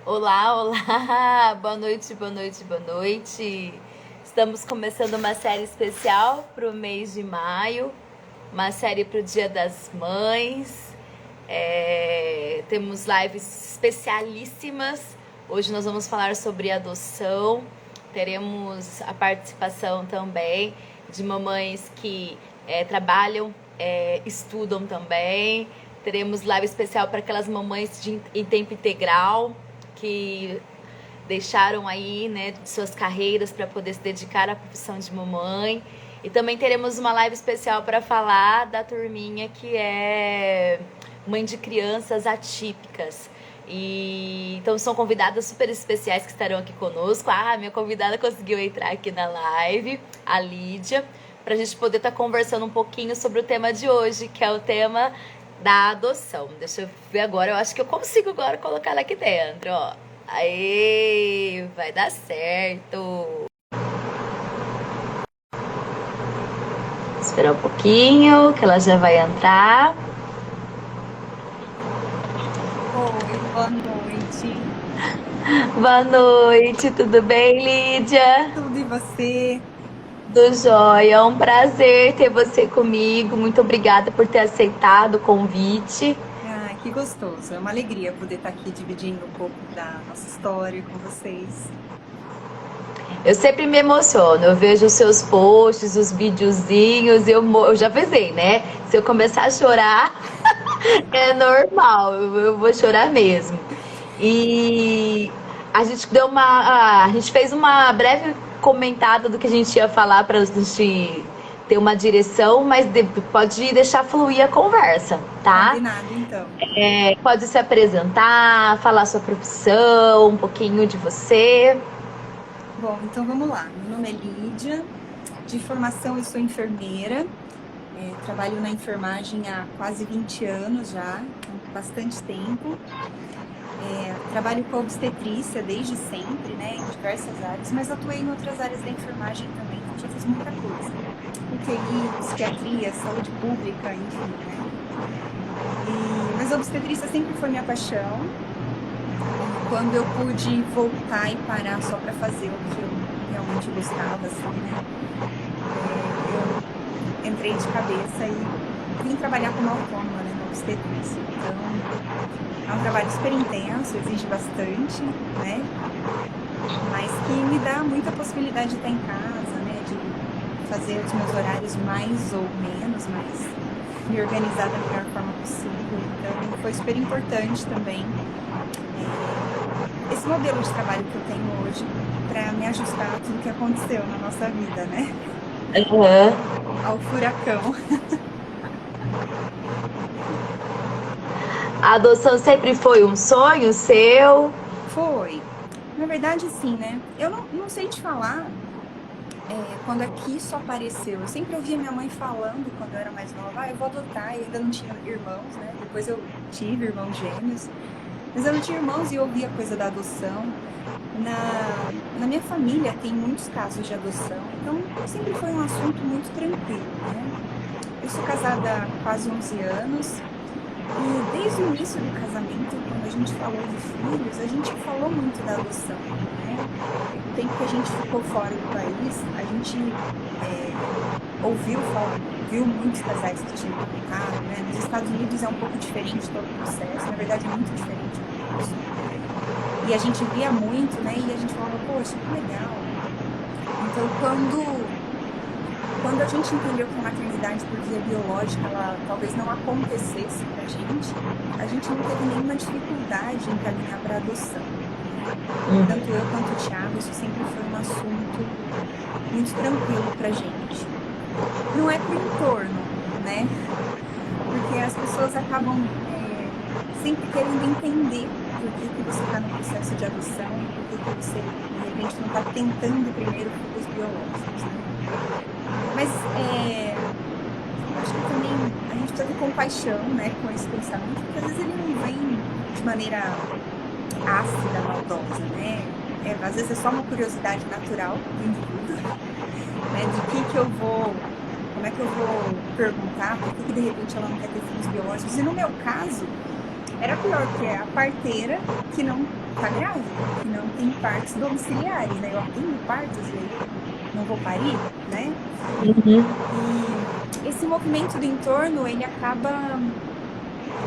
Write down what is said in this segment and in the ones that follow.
Olá, olá! Boa noite, boa noite, boa noite! Estamos começando uma série especial para o mês de maio, uma série para o Dia das Mães. Temos lives especialíssimas. Hoje nós vamos falar sobre adoção. Teremos a participação também de mamães que trabalham, estudam também. Teremos live especial para aquelas mamães em tempo integral que deixaram aí, né, suas carreiras para poder se dedicar à profissão de mamãe. E também teremos uma live especial para falar da turminha que é mãe de crianças atípicas. Então são convidadas super especiais que estarão aqui conosco. Minha convidada conseguiu entrar aqui na live, a Lídia, para a gente poder estar conversando um pouquinho sobre o tema de hoje, que é o tema da adoção. Deixa eu ver agora, eu acho que eu consigo agora colocar ela aqui dentro, ó. Aê, vai dar certo. Esperar um pouquinho, que ela já vai entrar. Oi, boa noite. Boa noite, tudo bem, Lídia? Tudo e você? Do jóia, é um prazer ter você comigo. Muito obrigada por ter aceitado o convite. Que gostoso. É uma alegria poder estar aqui dividindo um pouco da nossa história com vocês. Eu sempre me emociono, eu vejo os seus posts, os videozinhos, eu já avisei, né? Se eu começar a chorar, é normal, eu vou chorar mesmo. E a gente fez uma breve comentada do que a gente ia falar para a gente ter uma direção, mas pode deixar fluir a conversa, tá? Combinado, então. Pode se apresentar, falar sua profissão, um pouquinho de você. Bom, então vamos lá. Meu nome é Lídia, de formação eu sou enfermeira, trabalho na enfermagem há quase 20 anos já, bastante tempo. Trabalho com obstetrícia desde sempre, né, em diversas áreas, mas atuei em outras áreas da enfermagem também, então já fiz muita coisa. UTI, psiquiatria, saúde pública, enfim, né. Mas a obstetrícia sempre foi minha paixão. Quando eu pude voltar e parar só para fazer o que eu realmente gostava, assim, né, eu entrei de cabeça e vim trabalhar como autônoma, né, na obstetrícia. Então, é um trabalho super intenso, exige bastante, né, mas que me dá muita possibilidade de estar em casa, né, de fazer os meus horários mais ou menos, mas me organizar da melhor forma possível. Então, foi super importante também esse modelo de trabalho que eu tenho hoje para me ajustar a tudo que aconteceu na nossa vida, né? Ao furacão. A adoção sempre foi um sonho seu? Foi. Na verdade, sim, né? Eu não sei te falar quando é que isso apareceu. Eu sempre ouvia minha mãe falando quando eu era mais nova, eu vou adotar, e ainda não tinha irmãos, né? Depois eu tive irmãos gêmeos, mas eu não tinha irmãos e eu ouvia coisa da adoção. Na minha família tem muitos casos de adoção, então sempre foi um assunto muito tranquilo, né? Eu sou casada há quase 11 anos e desde o início do casamento, quando a gente falou de filhos, a gente falou muito da adoção, né? O tempo que a gente ficou fora do país, a gente ouviu falar, viu muitos casais que tinham adotado, né? Nos Estados Unidos é um pouco diferente todo o processo, na verdade é muito diferente do nosso. E a gente via muito, né? E a gente falava, poxa, que legal. Então, quando a gente entendeu que a maternidade por via biológica, ela talvez não acontecesse pra gente, a gente não teve nenhuma dificuldade em caminhar para adoção. Tanto eu quanto o Thiago, isso sempre foi um assunto muito tranquilo pra gente. Não é pro entorno, né? Porque as pessoas acabam sempre querendo entender por que você está no processo de adoção, por que você, de repente, não está tentando primeiro filhos biológicos, né? Mas acho que também a gente precisa ter compaixão, né, com esse pensamento, porque às vezes ele não vem de maneira ácida, maldosa, né? Às vezes é só uma curiosidade natural do indivíduo, né, como é que eu vou perguntar por que de repente ela não quer ter filhos biológicos. E no meu caso, era pior, que é a parteira que não tá grávida, que não tem partos domiciliares, né? Eu atendo partos e aí não vou parir, né? E esse movimento do entorno, ele acaba,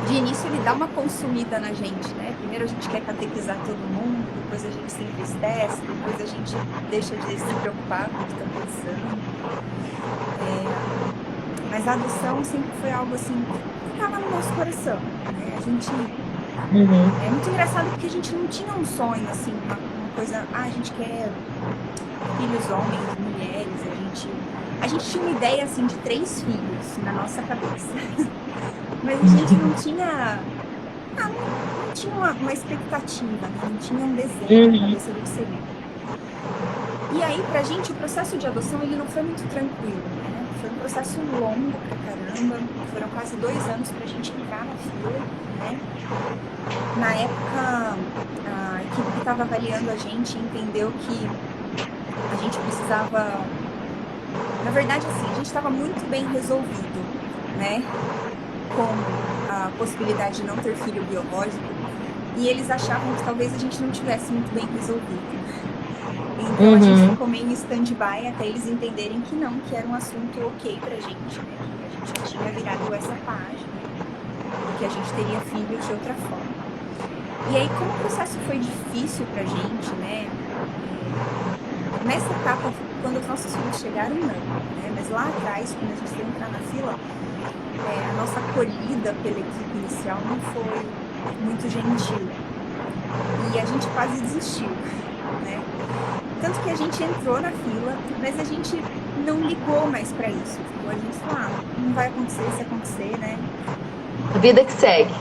de início, ele dá uma consumida na gente, né? Primeiro a gente quer catequizar todo mundo, depois a gente se entristece, depois a gente deixa de se preocupar com o que está pensando. Mas a adoção sempre foi algo assim, que ficava no nosso coração, né? A gente... É muito engraçado porque a gente não tinha um sonho, assim, uma coisa... a gente quer filhos homens, mulheres, a gente tinha uma ideia, assim, de 3 filhos na nossa cabeça. Mas a gente não tinha... não tinha uma expectativa, né? Não tinha um desenho na cabeça do que seria. E aí, pra gente, o processo de adoção, ele não foi muito tranquilo, né? Foi um processo longo pra caramba. Foram quase 2 anos pra gente entrar na fila, né? Na época, a equipe que estava avaliando a gente entendeu que a gente precisava... Na verdade, assim, a gente estava muito bem resolvido, né? Com a possibilidade de não ter filho biológico. E eles achavam que talvez a gente não tivesse muito bem resolvido. Então a gente ficou meio em stand-by até eles entenderem que não, que era um assunto ok pra gente, né? Que a gente tinha virado essa página e que a gente teria filhos de outra forma. E aí, como o processo foi difícil pra gente, né? Nessa etapa, quando os nossos filhos chegaram, não, né? Mas lá atrás, quando a gente foi entrar na fila, a nossa acolhida pela equipe inicial não foi muito gentil. E a gente quase desistiu, né? Tanto que a gente entrou na fila, mas a gente não ligou mais pra isso. Tipo, a gente falou, não vai acontecer, se acontecer, né? A vida que segue.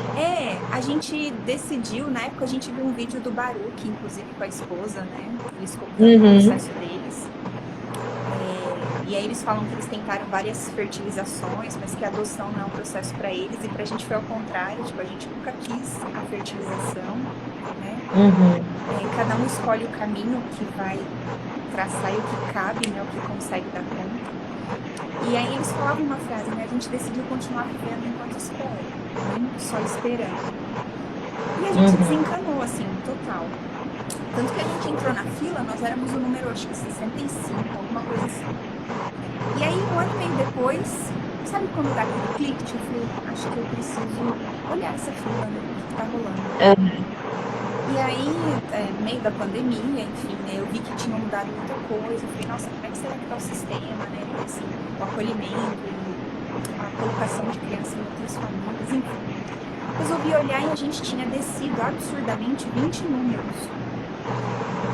A gente decidiu, na época a gente viu um vídeo do Baruch, inclusive com a esposa, né? Eles contando o processo deles. E aí eles falam que eles tentaram várias fertilizações, mas que a adoção não é um processo pra eles. E pra gente foi ao contrário, tipo, a gente nunca quis a fertilização, né? Cada um escolhe o caminho que vai traçar e o que cabe, né? O que consegue dar conta. E aí eles falavam uma frase, né? A gente decidiu continuar vivendo enquanto espera, né? Só esperando. E a gente desencanou, assim, total. Tanto que a gente entrou na fila, nós éramos o número, acho que 65, alguma coisa assim. E aí, 1 ano e meio depois, sabe quando dá aquele clique? Tipo, eu falei, acho que eu preciso olhar essa fila, né? O que tá rolando. E aí, no meio da pandemia, enfim, né, eu vi que tinha mudado muita coisa. Eu falei, nossa, como é que será que tá o sistema, né? Assim, o acolhimento, a colocação de crianças em outras famílias, enfim. Resolvi olhar e a gente tinha descido absurdamente 20 números.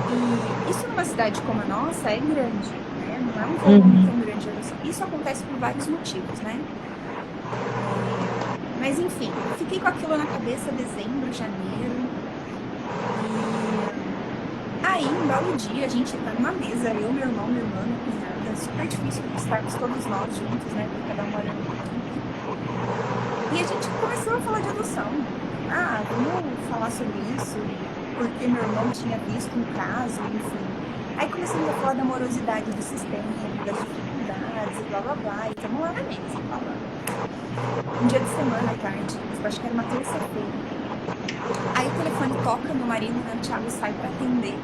E isso numa cidade como a nossa é grande, né? Não é um volume tão grande. Isso acontece por vários motivos, né? Mas enfim, fiquei com aquilo na cabeça dezembro, janeiro. E aí, um belo dia, a gente tá numa mesa, eu, meu irmão, minha irmã, minha cunhada. Super difícil estarmos todos nós juntos, né? Cada um olhando pro outro. E a gente começou a falar de adoção. Vamos falar sobre isso, porque meu irmão tinha visto um caso, enfim. Aí começamos a falar da morosidade do sistema, das dificuldades e blá blá blá. E estamos lá na mesa falando. Um dia de semana à tarde, eu acho que era uma terça-feira. Aí o telefone toca, meu marido, né, o Thiago, sai pra atender.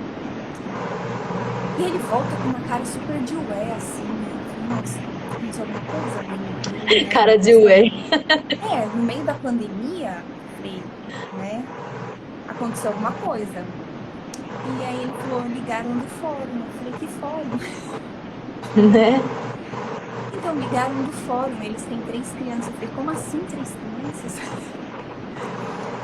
E ele volta com uma cara super de ué, assim, né? Nossa, aconteceu alguma coisa? Né? Cara de ué. No meio da pandemia, né? Aconteceu alguma coisa. E aí ele falou, ligaram do fórum. Eu falei, que fórum? Né? Então, ligaram do fórum, eles têm 3 crianças. Eu falei, como assim 3 crianças?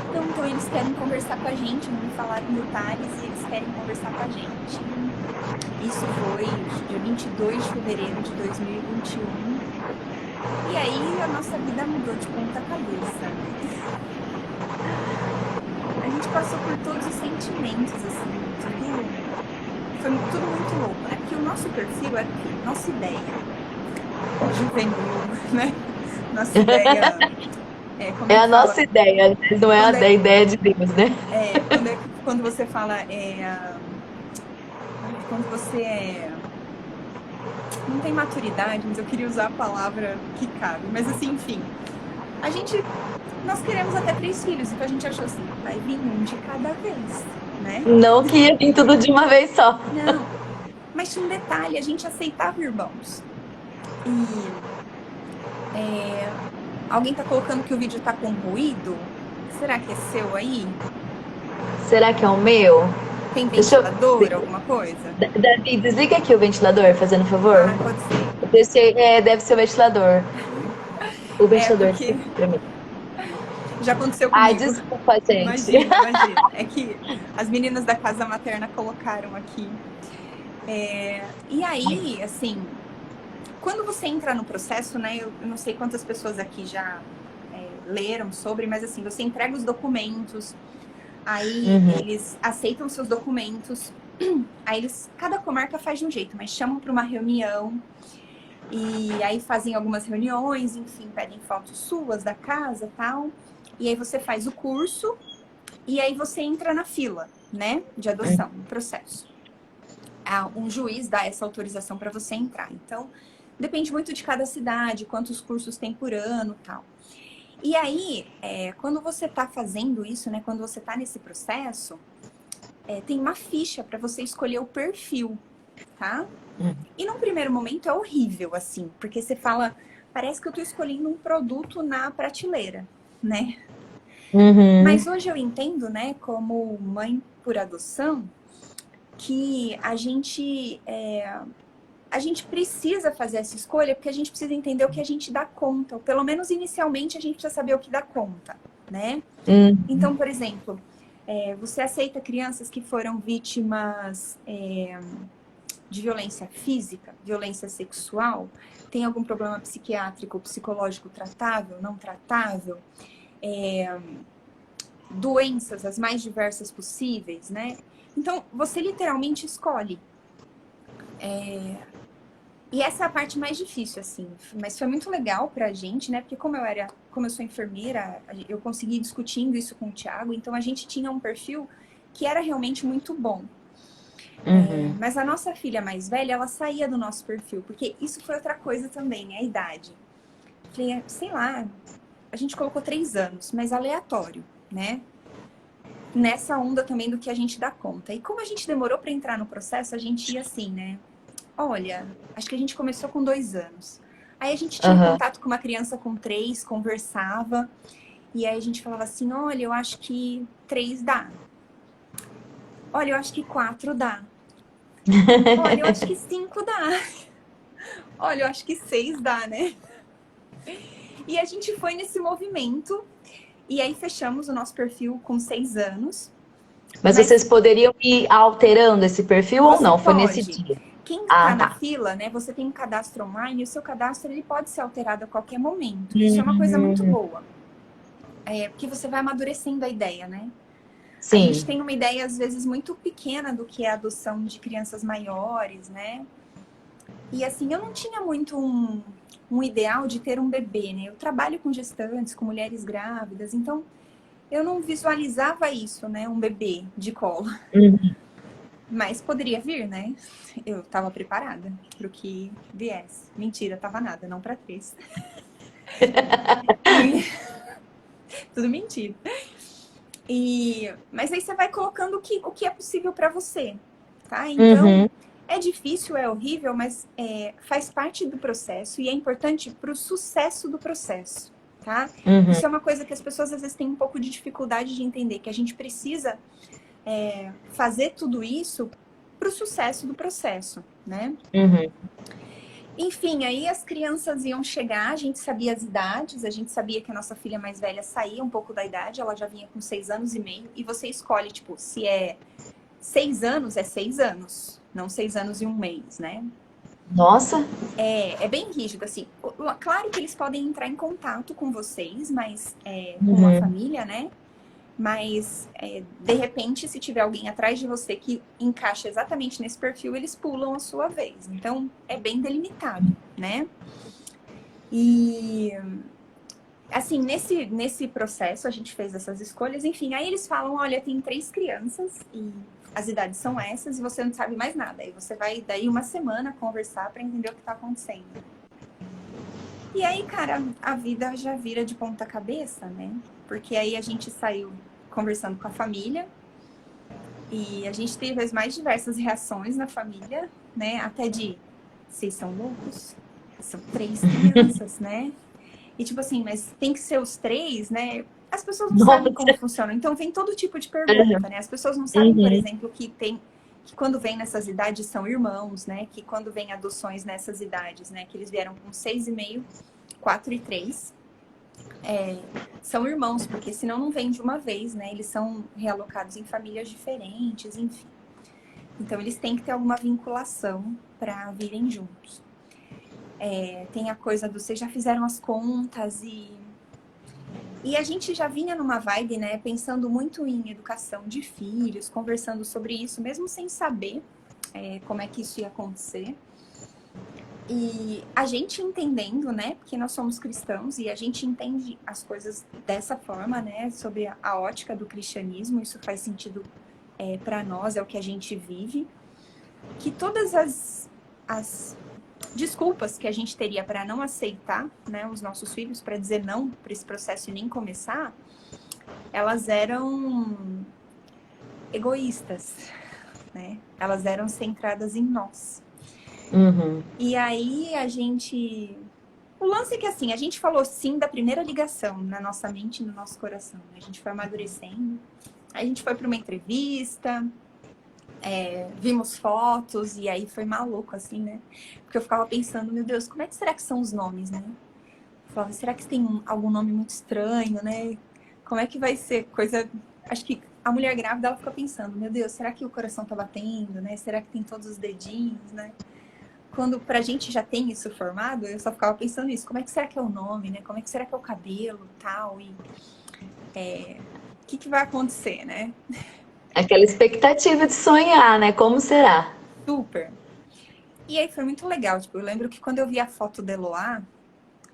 Então eles querem conversar com a gente, não me falaram detalhes, e eles querem conversar com a gente. Isso foi dia 22 de fevereiro de 2021. E aí a nossa vida mudou de ponta cabeça. A gente passou por todos os sentimentos, assim, foi tudo muito louco, né? Porque o nosso perfil era nossa ideia juvenil, né? Nossa ideia... É a nossa ideia, não é a ideia de Deus, né? Quando você fala, quando você não tem maturidade, mas eu queria usar a palavra que cabe, mas assim, enfim, nós queremos até 3 filhos, então a gente achou assim, vai vir um de cada vez, né? Não que ia vir tudo de uma vez só. Não. Mas tinha um detalhe, a gente aceitava irmãos. E alguém tá colocando que o vídeo tá com ruído? Será que é seu aí? Será que é o meu? Tem Deixa eu... ventilador, alguma coisa? Davi, desliga aqui o ventilador, fazendo favor. Ah, pode ser. Deve ser o ventilador. O ventilador Porque pra mim. já aconteceu Ai, comigo. desculpa, gente. Imagina. É que as meninas da casa materna colocaram aqui. E aí, assim, quando você entra no processo, né? Eu não sei quantas pessoas aqui já leram sobre, mas assim, você entrega os documentos, aí eles aceitam seus documentos, aí cada comarca faz de um jeito, mas chamam para uma reunião, e aí fazem algumas reuniões, enfim, pedem fotos suas da casa e tal, e aí você faz o curso, e aí você entra na fila, né, de adoção, no processo. Um juiz dá essa autorização para você entrar. Então, depende muito de cada cidade, quantos cursos tem por ano e tal. E aí, quando você está fazendo isso, né, quando você está nesse processo, tem uma ficha para você escolher o perfil, tá? E num primeiro momento é horrível, assim, porque você fala, parece que eu estou escolhendo um produto na prateleira, né? Mas hoje eu entendo, né, como mãe por adoção, que a gente precisa fazer essa escolha porque a gente precisa entender o que a gente dá conta. Ou pelo menos inicialmente a gente precisa saber o que dá conta, né? Então, por exemplo, você aceita crianças que foram vítimas de violência física, violência sexual? Tem algum problema psiquiátrico, psicológico tratável, não tratável? Doenças as mais diversas possíveis, né? Então, você literalmente escolhe. E essa é a parte mais difícil, assim. Mas foi muito legal pra gente, né? Porque como eu sou enfermeira, eu consegui discutindo isso com o Thiago, então a gente tinha um perfil que era realmente muito bom. Mas a nossa filha mais velha, ela saía do nosso perfil, porque isso foi outra coisa também, né? A idade. Falei, sei lá, a gente colocou 3 anos, mas aleatório, né? Nessa onda também do que a gente dá conta. E como a gente demorou pra entrar no processo, a gente ia assim, né? Olha, acho que a gente começou com 2 anos. Aí a gente tinha contato com uma criança com 3, conversava. E aí a gente falava assim, olha, eu acho que 3 dá. Olha, eu acho que 4 dá. Olha, eu acho que 5 dá. Olha, eu acho que 6 dá, né? E a gente foi nesse movimento. E aí fechamos o nosso perfil com 6 anos. Mas vocês poderiam ir alterando esse perfil ou não? Foi nesse dia? Quem está na fila, né? Você tem um cadastro online e o seu cadastro ele pode ser alterado a qualquer momento. Isso é uma coisa muito boa. Porque você vai amadurecendo a ideia, né? Sim. A gente tem uma ideia, às vezes, muito pequena do que é a adoção de crianças maiores, né? E assim, eu não tinha muito um ideal de ter um bebê, né? Eu trabalho com gestantes, com mulheres grávidas, então eu não visualizava isso, né? Um bebê de colo. Mas poderia vir, né? Eu tava preparada pro que viesse. Mentira, tava nada, não pra 3. Tudo mentira. Mas aí você vai colocando o que é possível pra você, tá? Então, é difícil, é horrível, mas faz parte do processo e é importante pro sucesso do processo, tá? Isso é uma coisa que as pessoas às vezes têm um pouco de dificuldade de entender, que a gente precisa fazer tudo isso pro sucesso do processo, né? Enfim, aí as crianças iam chegar, a gente sabia as idades, a gente sabia que a nossa filha mais velha saía um pouco da idade, ela já vinha com 6 anos e meio, e você escolhe, tipo, se é 6 anos, é 6 anos, não 6 anos e 1 mês, né? Nossa! É bem rígido, assim. Claro que eles podem entrar em contato com vocês, mas com a família, né? Mas, de repente, se tiver alguém atrás de você que encaixa exatamente nesse perfil, eles pulam a sua vez. Então, é bem delimitado, né? E, assim, nesse processo, a gente fez essas escolhas. Enfim, aí eles falam, olha, tem 3 crianças e as idades são essas e você não sabe mais nada. Aí você vai, daí, uma semana conversar para entender o que tá acontecendo. E aí, cara, a vida já vira de ponta cabeça, né? Porque aí a gente saiu conversando com a família. E a gente teve as mais diversas reações na família, né? Até de, vocês são loucos? São 3 crianças, né? E tipo assim, mas tem que ser os 3, né? As pessoas não sabem como Nossa. funciona. Então vem todo tipo de Uhum. pergunta, né? As pessoas não sabem, por Uhum. exemplo, que quando vem nessas idades são irmãos, né? Que quando vem adoções nessas idades, né? Que eles vieram com 6,5, 4 e 3. São irmãos, porque senão não vem de uma vez, né? Eles são realocados em famílias diferentes, enfim. Então eles têm que ter alguma vinculação para virem juntos. Tem a coisa do vocês já fizeram as contas e a gente já vinha numa vibe, né, pensando muito em educação de filhos, conversando sobre isso, mesmo sem saber como é que isso ia acontecer. E a gente entendendo, né, porque nós somos cristãos e a gente entende as coisas dessa forma, né, sobre a ótica do cristianismo, isso faz sentido para nós, é o que a gente vive, que todas as desculpas que a gente teria para não aceitar, né, os nossos filhos, para dizer não para esse processo e nem começar, elas eram egoístas, né? Elas eram centradas em nós. Uhum. E aí a gente... O lance é que assim, a gente falou sim da primeira ligação na nossa mente e no nosso coração. Né? A gente foi amadurecendo. A gente foi para uma entrevista, vimos fotos e aí foi maluco, assim, né? Porque eu ficava pensando, meu Deus, como é que será que são os nomes, né? Eu falava, será que tem algum nome muito estranho, né? Como é que vai ser coisa... Acho que a mulher grávida, ela fica pensando, meu Deus, será que o coração tá batendo, né? Será que tem todos os dedinhos, né? Quando pra gente já tem isso formado, eu só ficava pensando nisso. Como é que será que é o nome, né? Como é que será que é o cabelo, tal? E o que vai acontecer, né? Aquela expectativa de sonhar, né? Como será? Super. E aí foi muito legal. Tipo, eu lembro que quando eu vi a foto da Eloá,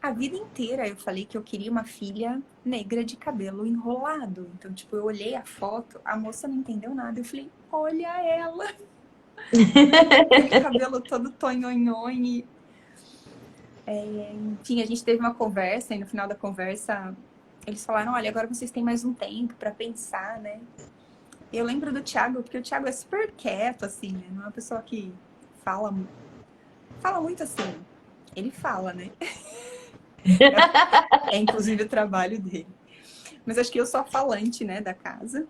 a vida inteira eu falei que eu queria uma filha negra de cabelo enrolado. Então, tipo, eu olhei a foto, a moça não entendeu nada. Eu falei, olha ela, né? Aquele cabelo todo tonhonhonho. Enfim, a gente teve uma conversa e no final da conversa eles falaram, olha, agora vocês têm mais um tempo para pensar, né? Eu lembro do Thiago, porque o Thiago é super quieto, assim, né? Não é uma pessoa que fala, fala muito assim. Ele fala, né? É inclusive o trabalho dele. Mas acho que eu sou a falante, né, da casa.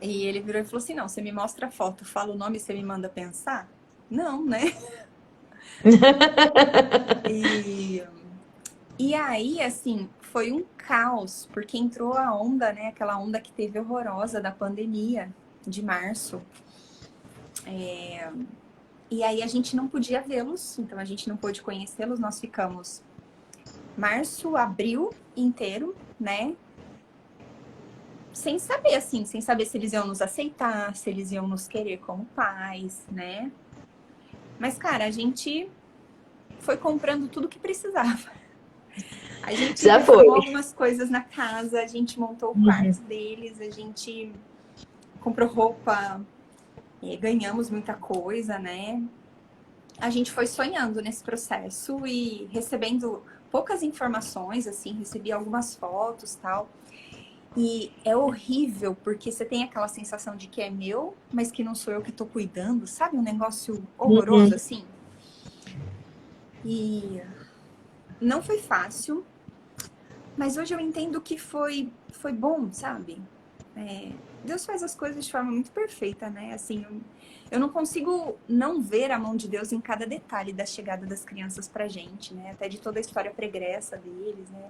E ele virou e falou assim, não, você me mostra a foto, fala o nome e você me manda pensar? Não, né? E aí, assim, foi um caos, porque entrou a onda, né? Aquela onda que teve horrorosa da pandemia de março. E aí a gente não podia vê-los, então a gente não pôde conhecê-los. Nós ficamos março, abril inteiro, né? Sem saber, assim, sem saber se eles iam nos aceitar, se eles iam nos querer como pais, né? Mas, cara, a gente foi comprando tudo que precisava. A gente Já foi. reformou algumas coisas na casa, a gente montou o quarto deles, a gente comprou roupa, ganhamos muita coisa, né? A gente foi sonhando nesse processo e recebendo poucas informações, assim, recebi algumas fotos, tal. E é horrível, porque você tem aquela sensação de que é meu, mas que não sou eu que tô cuidando, sabe? Um negócio horroroso, Uhum. assim. E não foi fácil, mas hoje eu entendo que foi bom, sabe? Deus faz as coisas de forma muito perfeita, né? Assim, eu não consigo não ver a mão de Deus em cada detalhe da chegada das crianças pra gente, né? Até de toda a história pregressa deles, né?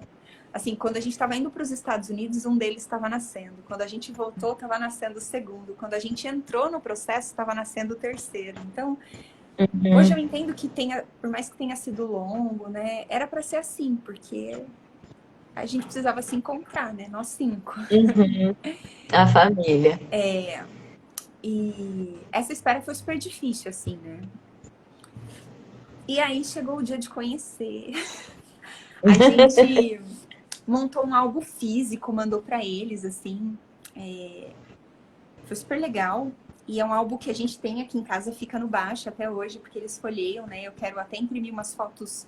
Assim, quando a gente estava indo para os Estados Unidos, um deles estava nascendo. Quando a gente voltou, estava nascendo o segundo. Quando a gente entrou no processo, estava nascendo o terceiro. Então, hoje eu entendo que por mais que tenha sido longo, né? Era para ser assim, porque a gente precisava se encontrar, né? Nós 5. Uhum. A família. E essa espera foi super difícil, assim, né? E aí chegou o dia de conhecer. A gente montou um álbum físico, mandou para eles, assim. Foi super legal. E é um álbum que a gente tem aqui em casa, fica no baixo até hoje, porque eles folheiam, né? Eu quero até imprimir umas fotos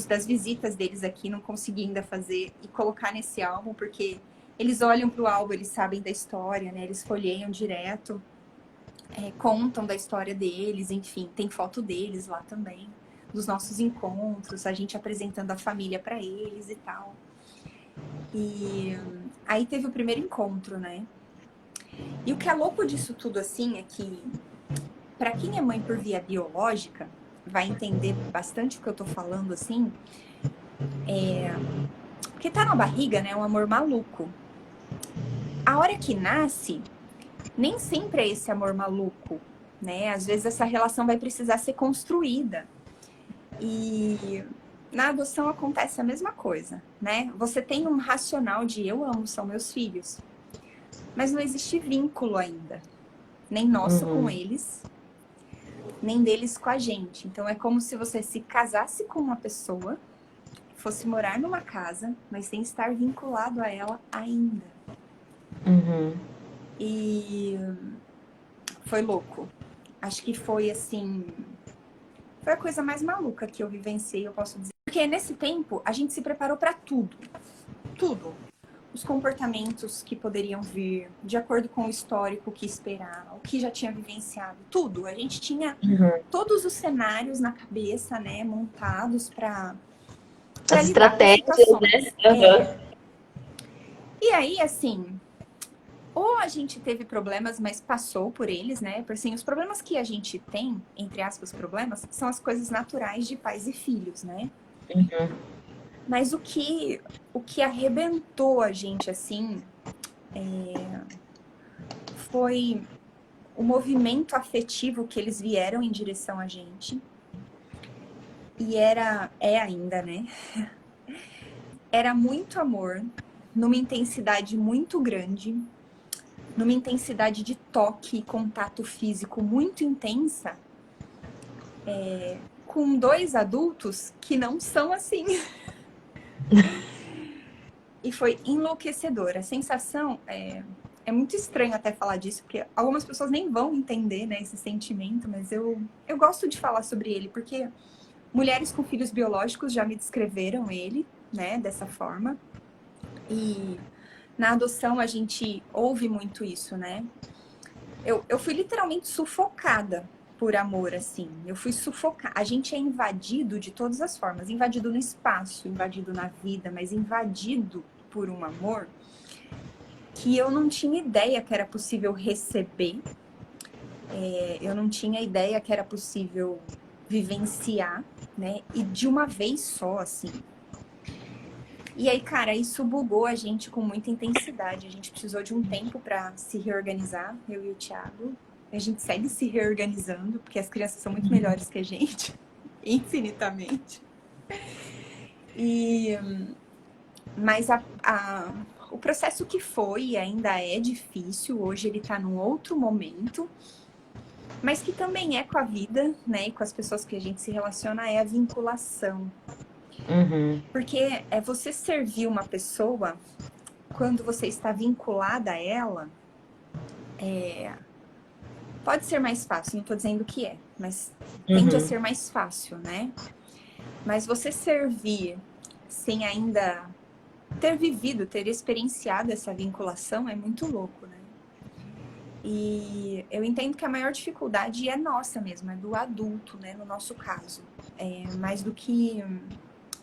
das visitas deles aqui, não consegui ainda fazer, e colocar nesse álbum, porque Eles olham para o álbum, eles sabem da história, né? Eles folheiam direto, contam da história deles, enfim, tem foto deles lá também, dos nossos encontros, a gente apresentando a família para eles e tal. E aí teve o primeiro encontro, né? E o que é louco disso tudo, assim, é que para quem é mãe por via biológica, vai entender bastante o que eu tô falando, assim, porque tá na barriga, né? É um amor maluco. A hora que nasce, nem sempre é esse amor maluco, né? Às vezes essa relação vai precisar ser construída. E na adoção acontece a mesma coisa, né? Você tem um racional de eu amo, são meus filhos. Mas não existe vínculo ainda. Nem nosso com eles, nem deles com a gente. Então é como se você se casasse com uma pessoa, fosse morar numa casa, mas sem estar vinculado a ela ainda. E foi louco. Acho que foi assim... Foi a coisa mais maluca que eu vivenciei, eu posso dizer. Porque nesse tempo, a gente se preparou para tudo. Tudo. Os comportamentos que poderiam vir, de acordo com o histórico que esperar, o que já tinha vivenciado, tudo. A gente tinha todos os cenários na cabeça, né, montados para As lidar com estratégias, situações. né? E aí, assim, ou a gente teve problemas, mas passou por eles, né? Porque assim, os problemas que a gente tem, entre aspas, problemas, são as coisas naturais de pais e filhos, né? Mas o que arrebentou a gente, assim, foi o movimento afetivo que eles vieram em direção a gente. E é ainda, né? Era muito amor, numa intensidade muito grande, numa intensidade de toque e contato físico muito intensa, com 2 adultos que não são assim. E foi enlouquecedor. A sensação é muito estranho até falar disso, porque algumas pessoas nem vão entender, né, esse sentimento, mas eu gosto de falar sobre ele, porque mulheres com filhos biológicos já me descreveram ele, né, dessa forma. E na adoção a gente ouve muito isso, né? Eu fui literalmente sufocada por amor, assim. Eu fui sufocada. A gente é invadido de todas as formas. Invadido no espaço, invadido na vida, mas invadido por um amor que eu não tinha ideia que era possível receber. Eu não tinha ideia que era possível vivenciar, né? E de uma vez só, assim. E aí, cara, isso bugou a gente com muita intensidade. A gente precisou de um tempo para se reorganizar, eu e o Thiago. A gente segue se reorganizando, porque as crianças são muito melhores que a gente, infinitamente. Mas o processo que foi e ainda é difícil, hoje ele tá num outro momento, mas que também é com a vida, né, e com as pessoas que a gente se relaciona, é a vinculação. Porque é você servir uma pessoa quando você está vinculada a ela, pode ser mais fácil, não estou dizendo que é, mas tende a ser mais fácil, né? Mas você servir sem ainda ter vivido, ter experienciado essa vinculação é muito louco, né? E eu entendo que a maior dificuldade é nossa mesmo, é do adulto, né? No nosso caso, mais do que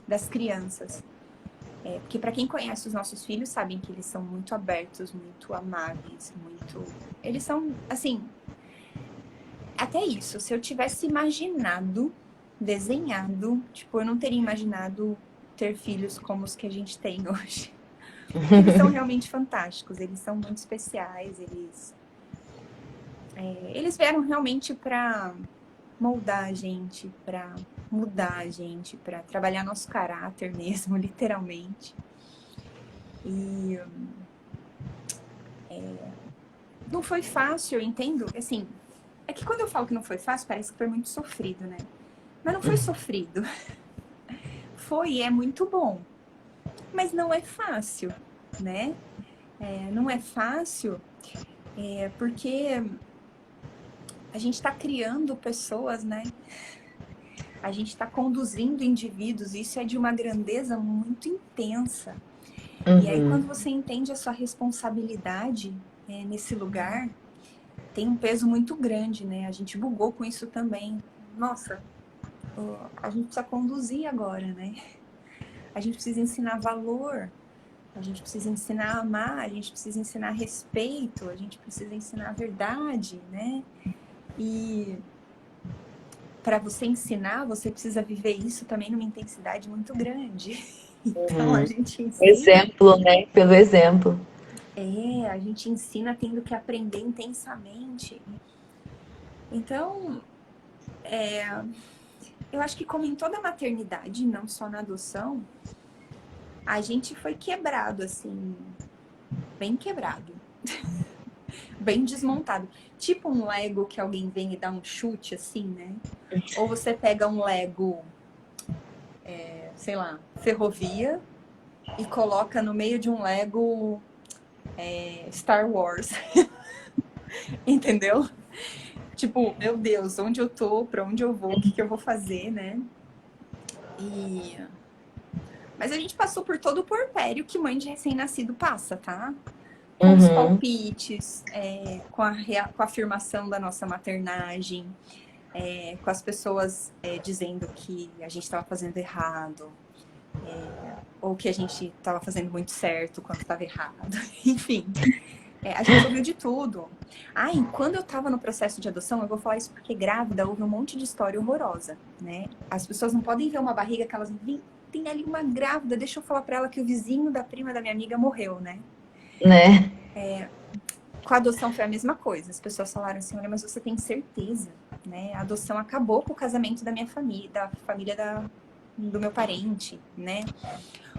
das crianças. Porque para quem conhece os nossos filhos, sabem que eles são muito abertos, muito amáveis, muito... Eles são, assim... Até isso, se eu tivesse imaginado, desenhado, tipo, eu não teria imaginado ter filhos como os que a gente tem hoje. Porque eles são realmente fantásticos, eles são muito especiais, eles vieram realmente para moldar a gente, para mudar a gente, para trabalhar nosso caráter mesmo, literalmente. E não foi fácil, eu entendo, assim, é que quando eu falo que não foi fácil, parece que foi muito sofrido, né? Mas não foi sofrido. Foi e é muito bom. Mas não é fácil, né? Não é fácil porque a gente está criando pessoas, né? A gente está conduzindo indivíduos, isso é de uma grandeza muito intensa. E aí, Uhum. quando você entende a sua responsabilidade nesse lugar, tem um peso muito grande, né? A gente bugou com isso também. Nossa, a gente precisa conduzir agora, né? A gente precisa ensinar valor, a gente precisa ensinar a amar, a gente precisa ensinar respeito, a gente precisa ensinar a verdade, né? E para você ensinar, você precisa viver isso também numa intensidade muito grande. Então a Uhum. gente ensina, Exemplo, né? Pelo exemplo. a gente ensina tendo que aprender intensamente. Então, eu acho que como em toda maternidade, não só na adoção, a gente foi quebrado, assim, bem quebrado, bem desmontado. Tipo um Lego que alguém vem e dá um chute, assim, né? Ou você pega um Lego, sei lá, ferrovia, e coloca no meio de um Lego Star Wars, entendeu? Tipo, meu Deus, onde eu tô, pra onde eu vou, o que eu vou fazer, né? E... Mas a gente passou por todo o puerpério que mãe de recém-nascido passa, tá? Com os Uhum. palpites, com a afirmação da nossa maternagem, com as pessoas dizendo que a gente estava fazendo errado, ou que a gente estava fazendo muito certo quando estava errado. Enfim, a gente ouviu de tudo. Ah, e quando eu estava no processo de adoção, eu vou falar isso porque grávida houve um monte de história horrorosa, né? As pessoas não podem ver uma barriga que elas veem, tem ali uma grávida, deixa eu falar para ela que o vizinho da prima da minha amiga morreu, né? Né? Com a adoção foi a mesma coisa. As pessoas falaram assim, olha, mas você tem certeza, né? A adoção acabou com o casamento da minha família, da família do meu parente, né?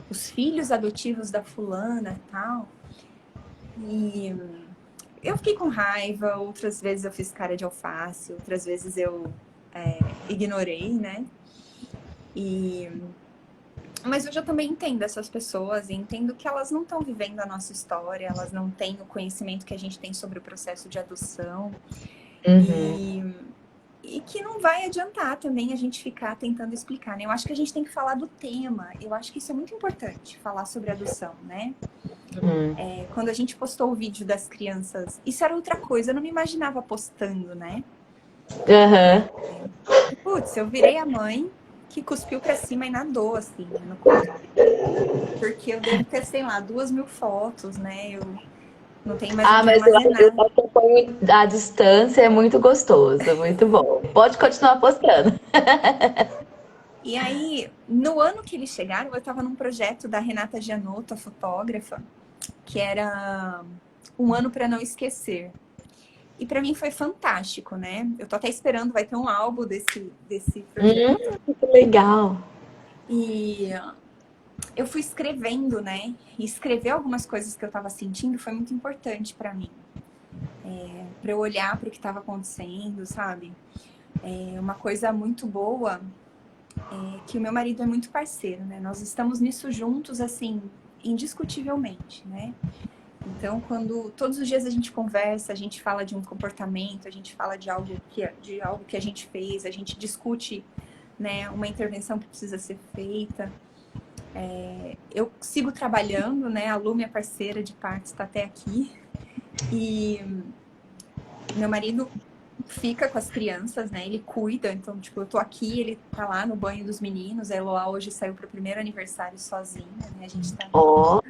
Os filhos adotivos da fulana e tal. E eu fiquei com raiva, outras vezes eu fiz cara de alface, outras vezes eu ignorei, né? E... Mas hoje eu também entendo essas pessoas e entendo que elas não estão vivendo a nossa história, elas não têm o conhecimento que a gente tem sobre o processo de adoção. Uhum. E que não vai adiantar também a gente ficar tentando explicar, né? Eu acho que a gente tem que falar do tema. Eu acho que isso é muito importante, falar sobre adoção, né? Uhum. Quando a gente postou o vídeo das crianças, isso era outra coisa, eu não me imaginava postando, né? Aham. Putz, eu virei a mãe que cuspiu pra cima e nadou, assim, né, no colo. Porque eu devo ter, sei lá, 2.000 fotos, né? Eu não tenho mais Ah, onde mas eu armazenar. acompanho à distância, é muito gostoso, muito bom. Pode continuar postando. E aí, no ano que eles chegaram, eu estava num projeto da Renata Gianotto, a fotógrafa, que era Um Ano para Não Esquecer. E para mim foi fantástico, né? Eu tô até esperando, vai ter um álbum desse projeto. Que legal. E eu fui escrevendo, né? E escrever algumas coisas que eu estava sentindo foi muito importante para mim. Para eu olhar para o que estava acontecendo, sabe? Uma coisa muito boa é que o meu marido é muito parceiro, né? Nós estamos nisso juntos, assim, indiscutivelmente, né? Então, quando todos os dias a gente conversa, a gente fala de um comportamento, a gente fala de algo que a gente fez, a gente discute, né, uma intervenção que precisa ser feita. Eu sigo trabalhando, né? A Lu, minha parceira de partos, está até aqui. E meu marido fica com as crianças, né? Ele cuida, então, tipo, eu tô aqui, ele tá lá no banho dos meninos. A Eloá hoje saiu pro primeiro aniversário sozinha, né? A gente tá Ó.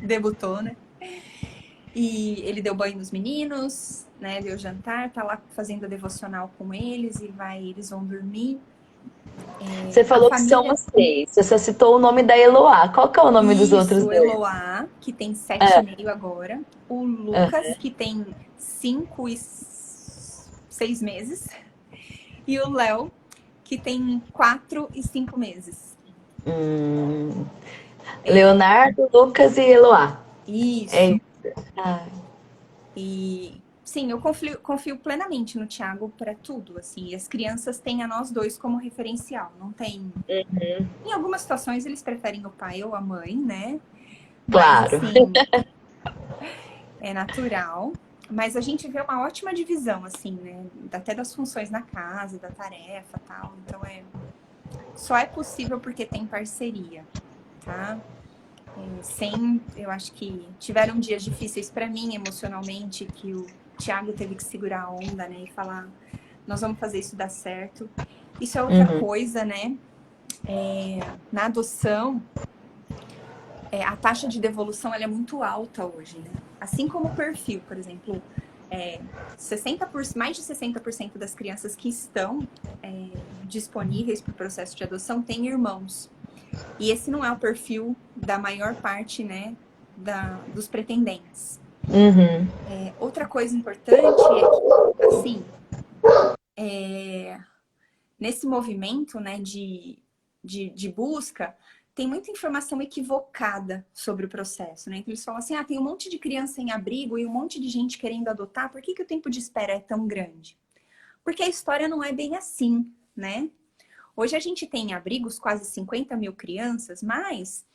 debutou, né? E ele deu banho nos meninos, né? Deu jantar, tá lá fazendo a devocional com eles e eles vão dormir. Você A falou que são família, os três. Você só citou o nome da Eloá. Qual que é o nome dos outros isso, dois? Eloá, que tem 7,5 agora. O Lucas, que tem 5 e 6 meses. E o Léo, que tem 4 e 5 meses. Hum, É, Leonardo, Lucas e Eloá. É isso. isso. Ah, E sim, eu confio plenamente no Thiago para tudo, assim. E as crianças têm a nós dois como referencial. Não tem. Em algumas situações eles preferem o pai ou a mãe, né? Mas claro. assim, é natural. Mas a gente vê uma ótima divisão, assim, né? Até das funções na casa, da tarefa, tal. Então só é possível porque tem parceria, tá? Eu acho que tiveram dias difíceis para mim emocionalmente, que o Thiago teve que segurar a onda, né? E falar, nós vamos fazer isso dar certo. Isso é outra coisa, né? Na adoção, a taxa de devolução ela é muito alta hoje, né? Assim como o perfil, por exemplo, 60%, mais de 60% das crianças que estão disponíveis para o processo de adoção têm irmãos. E esse não é o perfil da maior parte, né, dos pretendentes. Outra coisa importante é que, assim, nesse movimento, né, de busca, tem muita informação equivocada sobre o processo, né? Então eles falam assim, tem um monte de criança em abrigo e um monte de gente querendo adotar, por que o tempo de espera é tão grande? Porque a história não é bem assim, né? Hoje a gente tem em abrigos quase 50 mil crianças, mas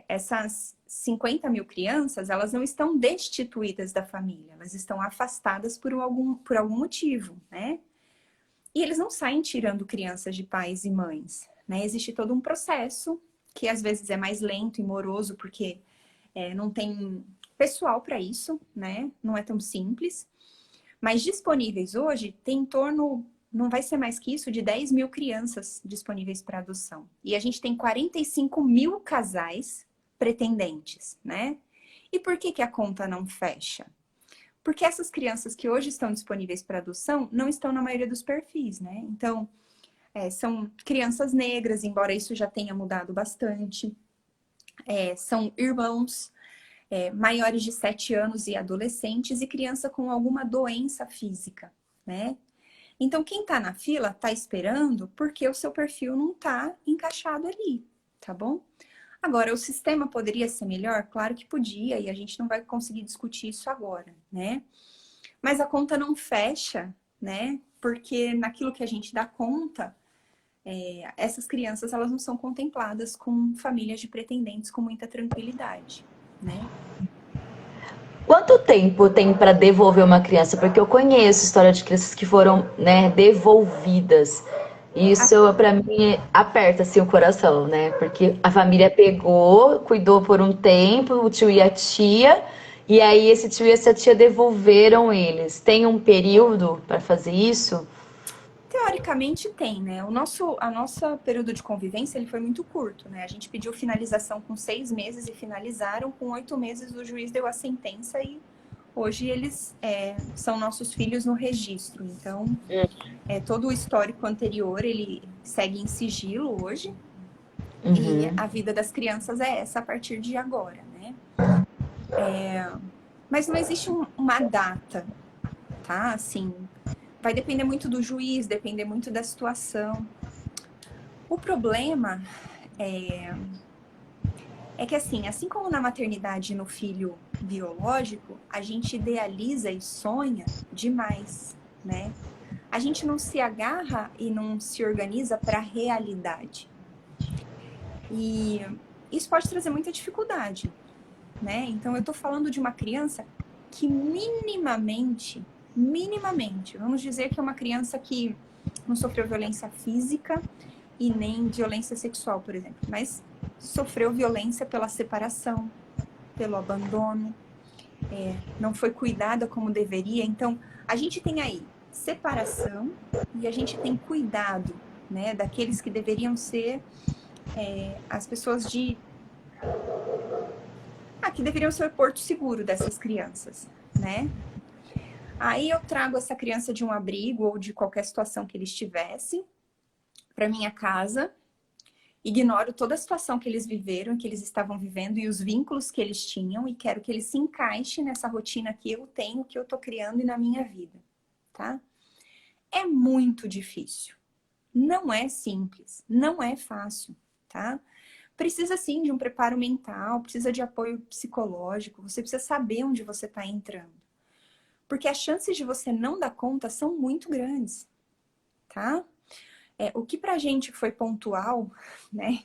essas 50 mil crianças, elas não estão destituídas da família, elas estão afastadas por algum motivo, né? E eles não saem tirando crianças de pais e mães, né? Existe todo um processo que às vezes é mais lento e moroso, porque não tem pessoal para isso, né? Não é tão simples. Mas disponíveis hoje tem em torno, não vai ser mais que isso, de 10 mil crianças disponíveis para adoção. E a gente tem 45 mil casais pretendentes, né? E por que a conta não fecha? Porque essas crianças que hoje estão disponíveis para adoção não estão na maioria dos perfis, né? Então, são crianças negras, embora isso já tenha mudado bastante. São irmãos maiores de 7 anos e adolescentes e criança com alguma doença física, né? Então, quem tá na fila tá esperando porque o seu perfil não tá encaixado ali, tá bom? Agora, o sistema poderia ser melhor? Claro que podia, e a gente não vai conseguir discutir isso agora, né? Mas a conta não fecha, né? Porque naquilo que a gente dá conta, essas crianças elas não são contempladas com famílias de pretendentes com muita tranquilidade, né? Quanto tempo tem para devolver uma criança? Porque eu conheço história de crianças que foram, né, devolvidas. Isso para mim aperta assim o coração, né? Porque a família pegou, cuidou por um tempo, o tio e a tia, e aí esse tio e essa tia devolveram eles. Tem um período para fazer isso? Teoricamente tem, né? A nossa período de convivência ele foi muito curto, né? A gente pediu finalização com 6 meses e finalizaram. Com 8 meses o juiz deu a sentença e hoje eles são nossos filhos no registro. Então, todo o histórico anterior ele segue em sigilo hoje. E a vida das crianças é essa a partir de agora, né? Mas não existe uma data, tá? Assim, vai depender muito do juiz, depender muito da situação. O problema é que assim como na maternidade e no filho biológico, a gente idealiza e sonha demais, né? A gente não se agarra e não se organiza para a realidade. E isso pode trazer muita dificuldade, né? Então eu tô falando de uma criança que minimamente, vamos dizer que é uma criança que não sofreu violência física e nem violência sexual, por exemplo, mas sofreu violência pela separação, pelo abandono, não foi cuidada como deveria. Então, a gente tem aí separação e a gente tem cuidado, né, daqueles que deveriam ser as pessoas que deveriam ser o porto seguro dessas crianças, né? Aí eu trago essa criança de um abrigo ou de qualquer situação que eles tivessem para minha casa, ignoro toda a situação que eles viveram, que eles estavam vivendo e os vínculos que eles tinham e quero que eles se encaixem nessa rotina que eu tenho, que eu tô criando e na minha vida, tá? É muito difícil. Não é simples, não é fácil, tá? Precisa sim de um preparo mental, precisa de apoio psicológico, você precisa saber onde você está entrando. Porque as chances de você não dar conta são muito grandes, tá? O que pra gente foi pontual, né?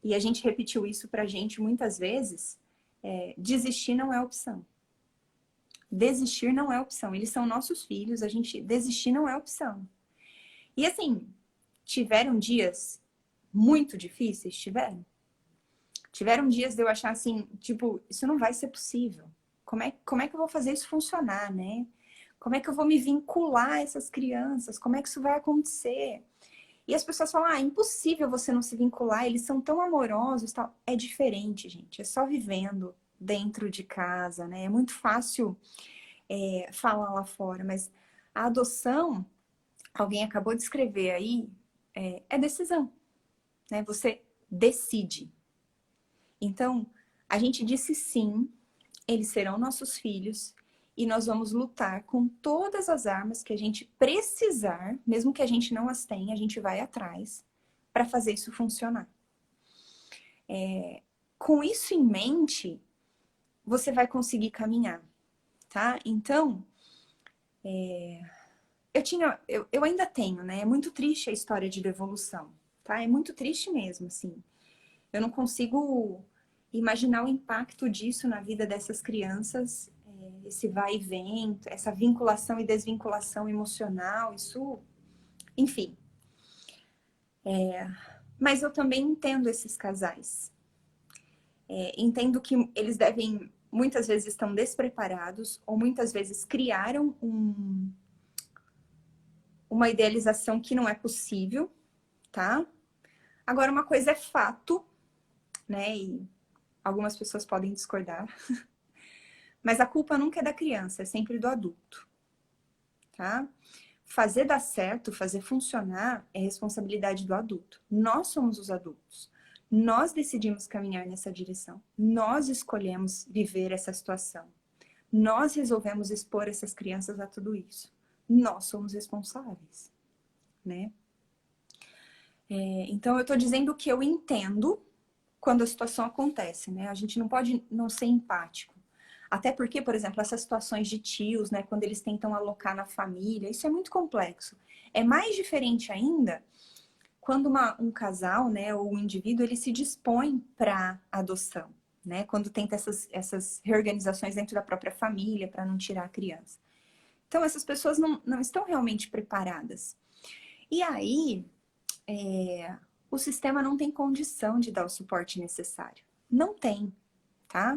E a gente repetiu isso pra gente muitas vezes, desistir não é opção. Desistir não é opção. Eles são nossos filhos, a gente desistir não é opção. E assim, tiveram dias muito difíceis? Tiveram. Tiveram dias de eu achar assim, tipo, isso não vai ser possível. Como é que eu vou fazer isso funcionar, né? Como é que eu vou me vincular a essas crianças? Como é que isso vai acontecer? E as pessoas falam, ah, é impossível você não se vincular, eles são tão amorosos, tal. É diferente, gente. É só vivendo dentro de casa, né? É muito fácil falar lá fora, mas a adoção, alguém acabou de escrever aí, é decisão, né? Você decide. Então, a gente disse sim, eles serão nossos filhos e nós vamos lutar com todas as armas que a gente precisar, mesmo que a gente não as tenha, a gente vai atrás para fazer isso funcionar. Com isso em mente, você vai conseguir caminhar, tá? Então, eu ainda tenho, né? É muito triste a história de devolução, tá? É muito triste mesmo, assim. Eu não consigo imaginar o impacto disso na vida dessas crianças, esse vai e vem, essa vinculação e desvinculação emocional, isso, enfim. Mas eu também entendo esses casais. Entendo que eles devem, muitas vezes estão despreparados, ou muitas vezes criaram uma idealização que não é possível, tá? Agora, uma coisa é fato, né? E algumas pessoas podem discordar. Mas a culpa nunca é da criança, é sempre do adulto, tá? Fazer dar certo, fazer funcionar é responsabilidade do adulto. Nós somos os adultos. Nós decidimos caminhar nessa direção. Nós escolhemos viver essa situação. Nós resolvemos expor essas crianças a tudo isso. Nós somos responsáveis, né? Então, eu tô dizendo o que eu entendo quando a situação acontece, né? A gente não pode não ser empático. Até porque, por exemplo, essas situações de tios, né? Quando eles tentam alocar na família, isso é muito complexo. É mais diferente ainda quando um casal, né? Ou um indivíduo, ele se dispõe para adoção, né? Quando tenta essas reorganizações dentro da própria família para não tirar a criança. Então, essas pessoas não estão realmente preparadas. E aí, o sistema não tem condição de dar o suporte necessário. Não tem, tá?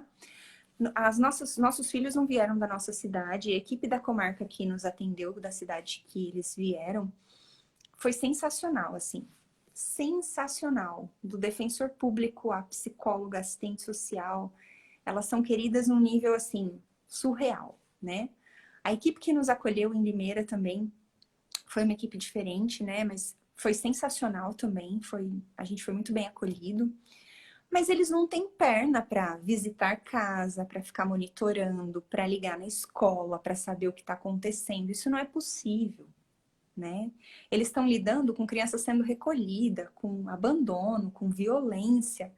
Nossos filhos não vieram da nossa cidade. A equipe da comarca que nos atendeu, da cidade que eles vieram, foi sensacional, assim. Sensacional. Do defensor público, a psicóloga, assistente social. Elas são queridas num nível, assim, surreal, né? A equipe que nos acolheu em Limeira também foi uma equipe diferente, né? Mas foi sensacional também. A gente foi muito bem acolhido. Mas eles não têm perna para visitar casa, para ficar monitorando, para ligar na escola, para saber o que está acontecendo. Isso não é possível, né? Eles estão lidando com crianças sendo recolhidas, com abandono, com violência,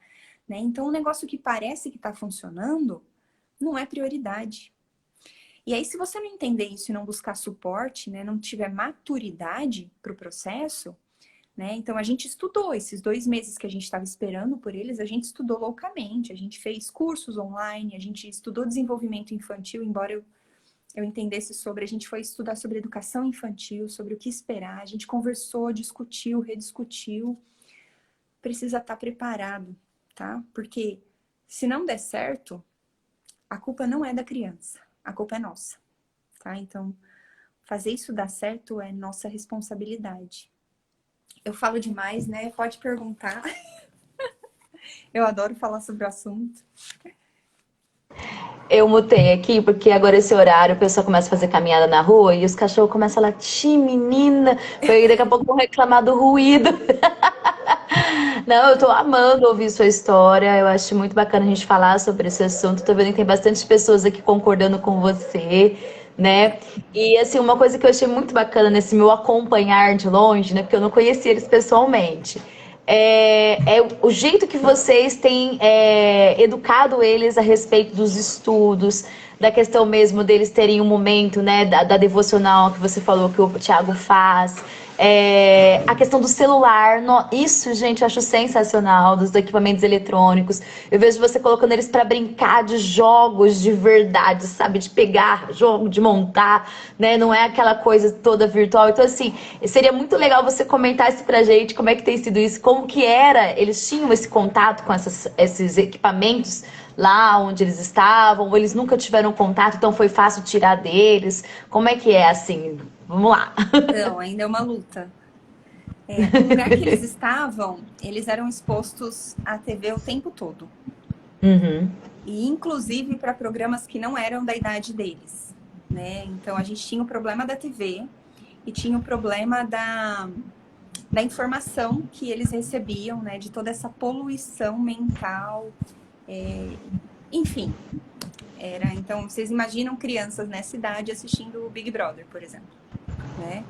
né? Então, um negócio que parece que está funcionando não é prioridade. E aí, se você não entender isso e não buscar suporte, né, não tiver maturidade para o processo, né? Então, a gente estudou esses 2 meses que a gente estava esperando por eles, a gente estudou loucamente, a gente fez cursos online, a gente estudou desenvolvimento infantil, embora eu entendesse sobre, a gente foi estudar sobre educação infantil, sobre o que esperar, a gente conversou, discutiu, rediscutiu. Precisa estar preparado, tá? Porque se não der certo, a culpa não é da criança, a culpa é nossa, tá? Então, fazer isso dar certo é nossa responsabilidade. Eu falo demais, né? Pode perguntar. Eu adoro falar sobre o assunto. Eu mutei aqui porque agora esse horário o pessoal começa a fazer caminhada na rua e os cachorros começam a latir, menina. Daqui a pouco vão reclamar do ruído. Não, eu tô amando ouvir sua história. Eu acho muito bacana a gente falar sobre esse assunto. Tô vendo que tem bastante pessoas aqui concordando com você, né? E assim, uma coisa que eu achei muito bacana nesse meu acompanhar de longe, né? Porque eu não conhecia eles pessoalmente. É o jeito que vocês têm educado eles a respeito dos estudos, da questão mesmo deles terem um momento, né, da devocional que você falou que o Thiago faz. A questão do celular, isso, gente, eu acho sensacional, dos equipamentos eletrônicos. Eu vejo você colocando eles para brincar de jogos de verdade, sabe? De pegar jogo, de montar, né? Não é aquela coisa toda virtual. Então, assim, seria muito legal você comentar isso pra gente, como é que tem sido isso, como que era, eles tinham esse contato com esses equipamentos lá onde eles estavam, ou eles nunca tiveram contato, então foi fácil tirar deles. Como é que é, assim? Vamos lá. Não, ainda é uma luta. No lugar que eles estavam, eles eram expostos à TV o tempo todo. Uhum. E inclusive para programas que não eram da idade deles, né? Então a gente tinha o problema da TV e tinha o problema da informação que eles recebiam, né? De toda essa poluição mental, enfim. Então vocês imaginam crianças nessa idade assistindo o Big Brother, por exemplo, né?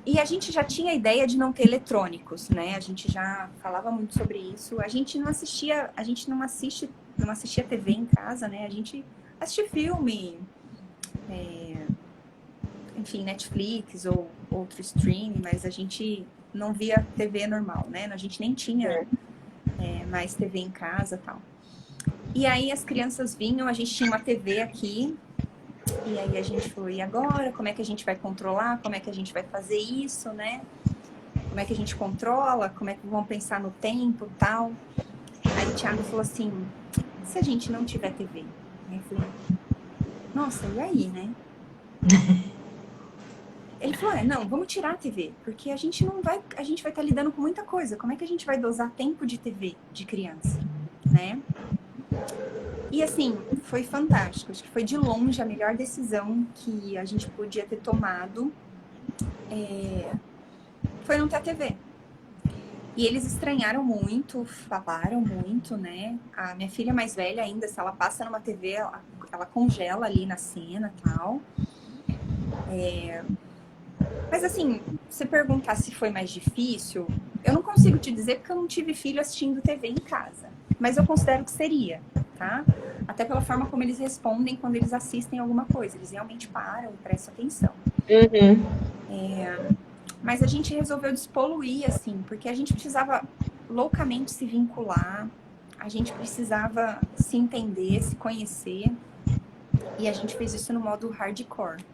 E a gente já tinha a ideia de não ter eletrônicos, né? A gente já falava muito sobre isso. A gente não assistia TV em casa, né? A gente assistia filme, enfim, Netflix ou outro streaming, mas a gente não via TV normal, né? A gente nem tinha mais TV em casa e tal. E aí as crianças vinham, a gente tinha uma TV aqui, e aí a gente falou, e agora? Como é que a gente vai controlar? Como é que a gente vai fazer isso, né? Como é que a gente controla? Como é que vão pensar no tempo e tal? Aí o Thiago falou assim, se a gente não tiver TV? Aí eu falei, nossa, e aí, né? Ele falou, não, vamos tirar a TV, porque a gente vai estar lidando com muita coisa. Como é que a gente vai dosar tempo de TV de criança, né? E assim, foi fantástico. Acho que foi de longe a melhor decisão que a gente podia ter tomado. Foi não ter a TV. E eles estranharam muito, falaram muito, né? A minha filha mais velha ainda, se ela passa numa TV, ela congela ali na cena e tal. Mas assim, se perguntar se foi mais difícil, eu não consigo te dizer porque eu não tive filho assistindo TV em casa. Mas eu considero que seria, tá? Até pela forma como eles respondem quando eles assistem alguma coisa. Eles realmente param e prestam atenção. Mas a gente resolveu despoluir, assim, porque a gente precisava loucamente se vincular, a gente precisava se entender, se conhecer, e a gente fez isso no modo hardcore.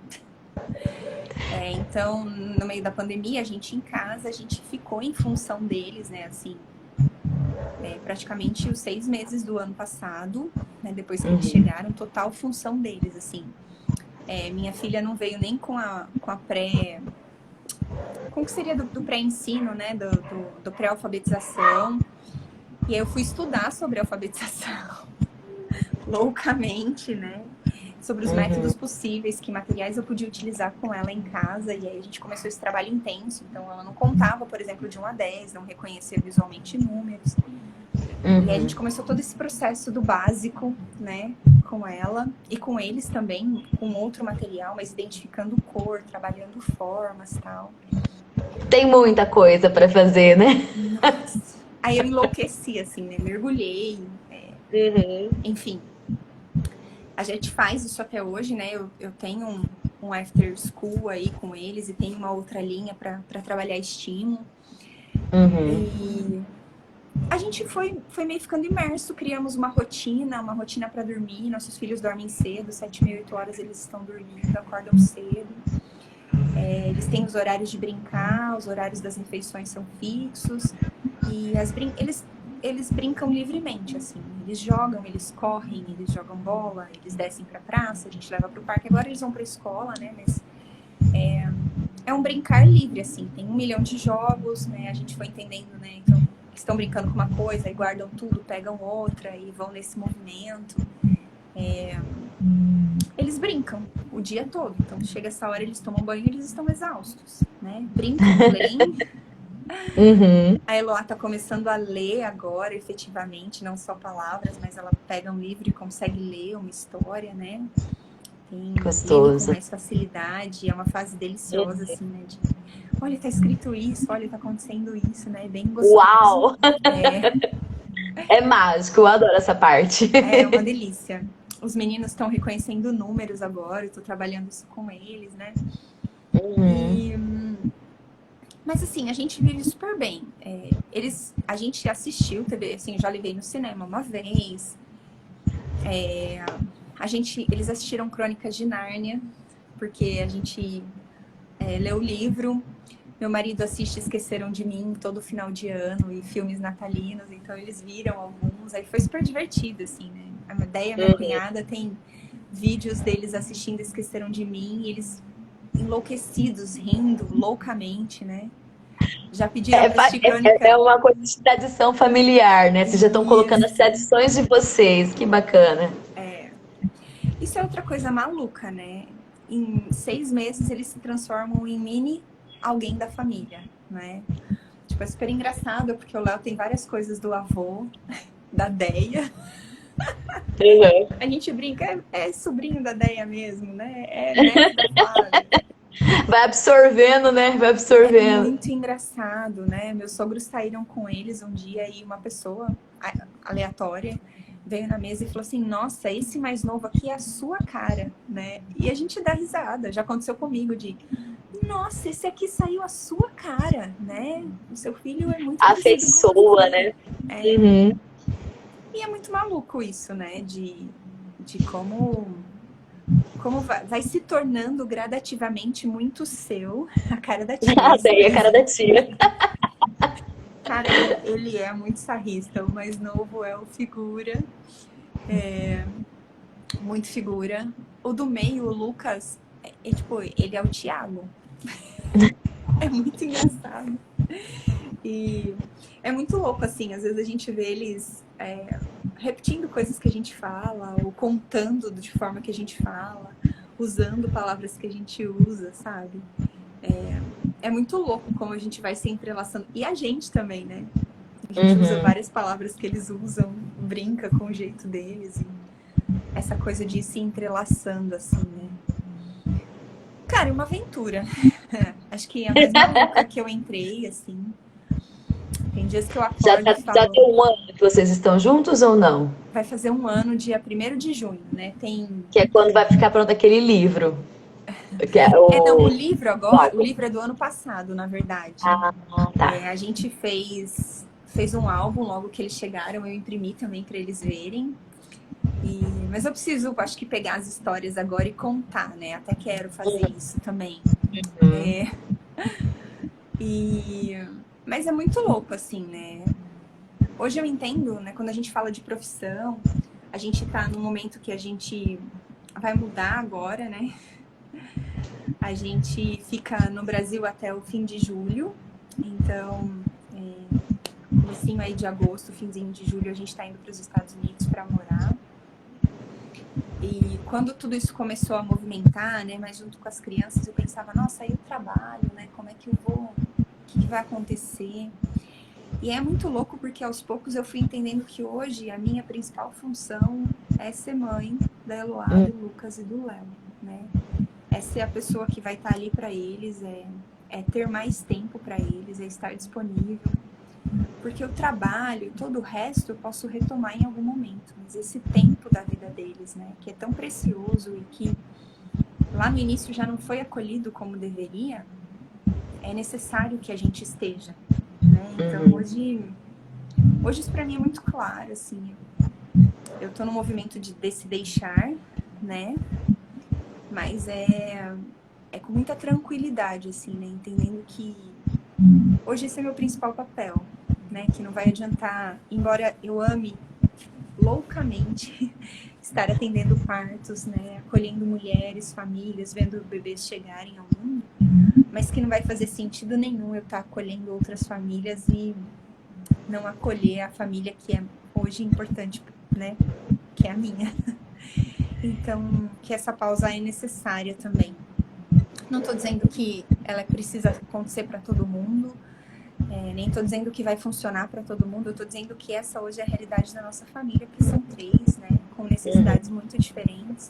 Então, no meio da pandemia, a gente em casa, a gente ficou em função deles, né, assim, praticamente os 6 meses do ano passado, né, depois que eles chegaram, total função deles, assim. Minha filha não veio nem com a pré... Como que seria do pré-ensino, né, do pré-alfabetização. E aí eu fui estudar sobre alfabetização, loucamente, né, sobre os métodos possíveis, que materiais eu podia utilizar com ela em casa. E aí a gente começou esse trabalho intenso. Então ela não contava, por exemplo, de 1 a 10, não reconhecia visualmente números. E aí a gente começou todo esse processo do básico, né, com ela e com eles também, com outro material, mas identificando cor, trabalhando formas e tal. Tem muita coisa pra fazer, né? Nossa. Aí eu enlouqueci, assim, né, mergulhei, enfim. A gente faz isso até hoje, né, eu tenho um after school aí com eles e tenho uma outra linha pra trabalhar estímulo. E a gente foi meio ficando imerso, criamos uma rotina para dormir. Nossos filhos dormem cedo, 7h30, 8h eles estão dormindo, acordam cedo. Eles têm os horários de brincar, os horários das refeições são fixos. E eles brincam livremente, assim. Eles jogam, eles correm, eles jogam bola, eles descem pra praça, a gente leva pro parque. Agora eles vão pra escola, né, mas... É um brincar livre, assim. Tem 1 milhão de jogos, né, a gente foi entendendo, né, então... Estão brincando com uma coisa e guardam tudo, pegam outra e vão nesse movimento. Eles brincam o dia todo. Então, chega essa hora, eles tomam banho e eles estão exaustos, né? Brincam, leem. A Eloá tá começando a ler agora, efetivamente, não só palavras, mas ela pega um livro e consegue ler uma história, né? Gostoso. Com mais facilidade. É uma fase deliciosa, assim, né? De, olha, tá escrito isso, olha, tá acontecendo isso, né? Bem gostoso. Uau! É mágico, eu adoro essa parte. É uma delícia. Os meninos estão reconhecendo números agora, eu tô trabalhando isso com eles, né? Uhum. E, mas assim, a gente vive super bem. A gente assistiu TV, assim, já levei no cinema uma vez. Eles assistiram Crônicas de Nárnia, porque a gente leu o livro. Meu marido assiste Esqueceram de Mim todo final de ano e filmes natalinos, então eles viram alguns. Aí foi super divertido, assim, né? A ideia, minha cunhada, tem vídeos deles assistindo Esqueceram de Mim e eles enlouquecidos, rindo loucamente, né? Já pediram para assistir É Crônica. uma coisa de tradição familiar, né? Vocês já estão colocando as Isso. tradições de vocês, que bacana. Isso é outra coisa maluca, né? Em 6 meses eles se transformam em mini alguém da família, né? Tipo, é super engraçado, porque o Léo tem várias coisas do avô, da Deia. Uhum. A gente brinca, é sobrinho da Deia mesmo, né? É neto da Flávia. Vai absorvendo, né? Vai É absorvendo. muito engraçado, né? Meus sogros saíram com eles um dia e uma pessoa aleatória veio na mesa e falou assim: Nossa, esse mais novo aqui é a sua cara, né? E a gente dá risada. Já aconteceu comigo de: Nossa, esse aqui saiu a sua cara, né? O seu filho é muito parecido com Afeiçoa, você. né? Uhum. E é muito maluco isso, né? De como vai se tornando gradativamente muito seu a cara da tia. Ah, Isso daí a cara mesmo. da tia. Cara, ele é muito sarrista. O mais novo é o figura. Muito figura. O do meio, o Lucas, tipo, ele é o Thiago. É muito engraçado. E é muito louco, assim. Às vezes a gente vê eles repetindo coisas que a gente fala, ou contando de forma que a gente fala, usando palavras que a gente usa, sabe? É muito louco como a gente vai se entrelaçando. E a gente também, né? A gente usa várias palavras que eles usam, brinca com o jeito deles. E essa coisa de ir se entrelaçando, assim, né? Cara, é uma aventura. Acho que é a mais maluca que eu entrei, assim. Tem dias que eu acordo e Já falo, tem um ano que vocês estão juntos ou não? vai fazer um ano, dia 1º de junho, né? Que é quando vai ficar pronto aquele livro. Que é Não, o o livro agora, o álbum. livro é do ano passado, na verdade. Ah, tá. A gente fez um álbum logo que eles chegaram, eu imprimi também para eles verem. Mas eu preciso, acho que pegar as histórias agora e contar, né? Até quero fazer isso também. Mas é muito louco, assim, né? Hoje eu entendo, né? Quando a gente fala de profissão, a gente tá num momento que a gente vai mudar agora, né? A gente fica no Brasil até o fim de julho. Então, comecinho aí de agosto, finzinho de julho, a gente tá indo para os Estados Unidos para morar. E quando tudo isso começou a movimentar, né, mas junto com as crianças, eu pensava, nossa, aí o trabalho, né, como é que eu vou, o que vai acontecer? E é muito louco porque aos poucos eu fui entendendo que hoje a minha principal função é ser mãe da Eloá, do Lucas e do Léo, né? É ser a pessoa que vai estar ali para eles, é ter mais tempo para eles, é estar disponível. Porque o trabalho, todo o resto eu posso retomar em algum momento, mas esse tempo da vida deles, né, que é tão precioso e que lá no início já não foi acolhido como deveria, é necessário que a gente esteja, né? Então hoje isso para mim é muito claro, assim. Eu tô no movimento de se deixar, né? Mas é com muita tranquilidade, assim, né? Entendendo que hoje esse é meu principal papel, né? Que não vai adiantar, embora eu ame loucamente estar atendendo partos, né? Acolhendo mulheres, famílias, vendo bebês chegarem ao mundo, mas que não vai fazer sentido nenhum eu estar acolhendo outras famílias e não acolher a família que é hoje importante, né? Que é a minha. Então, que essa pausa é necessária também. Não estou dizendo que ela precisa acontecer para todo mundo, nem estou dizendo que vai funcionar para todo mundo, eu estou dizendo que essa hoje é a realidade da nossa família, que são 3, né? Com necessidades muito diferentes,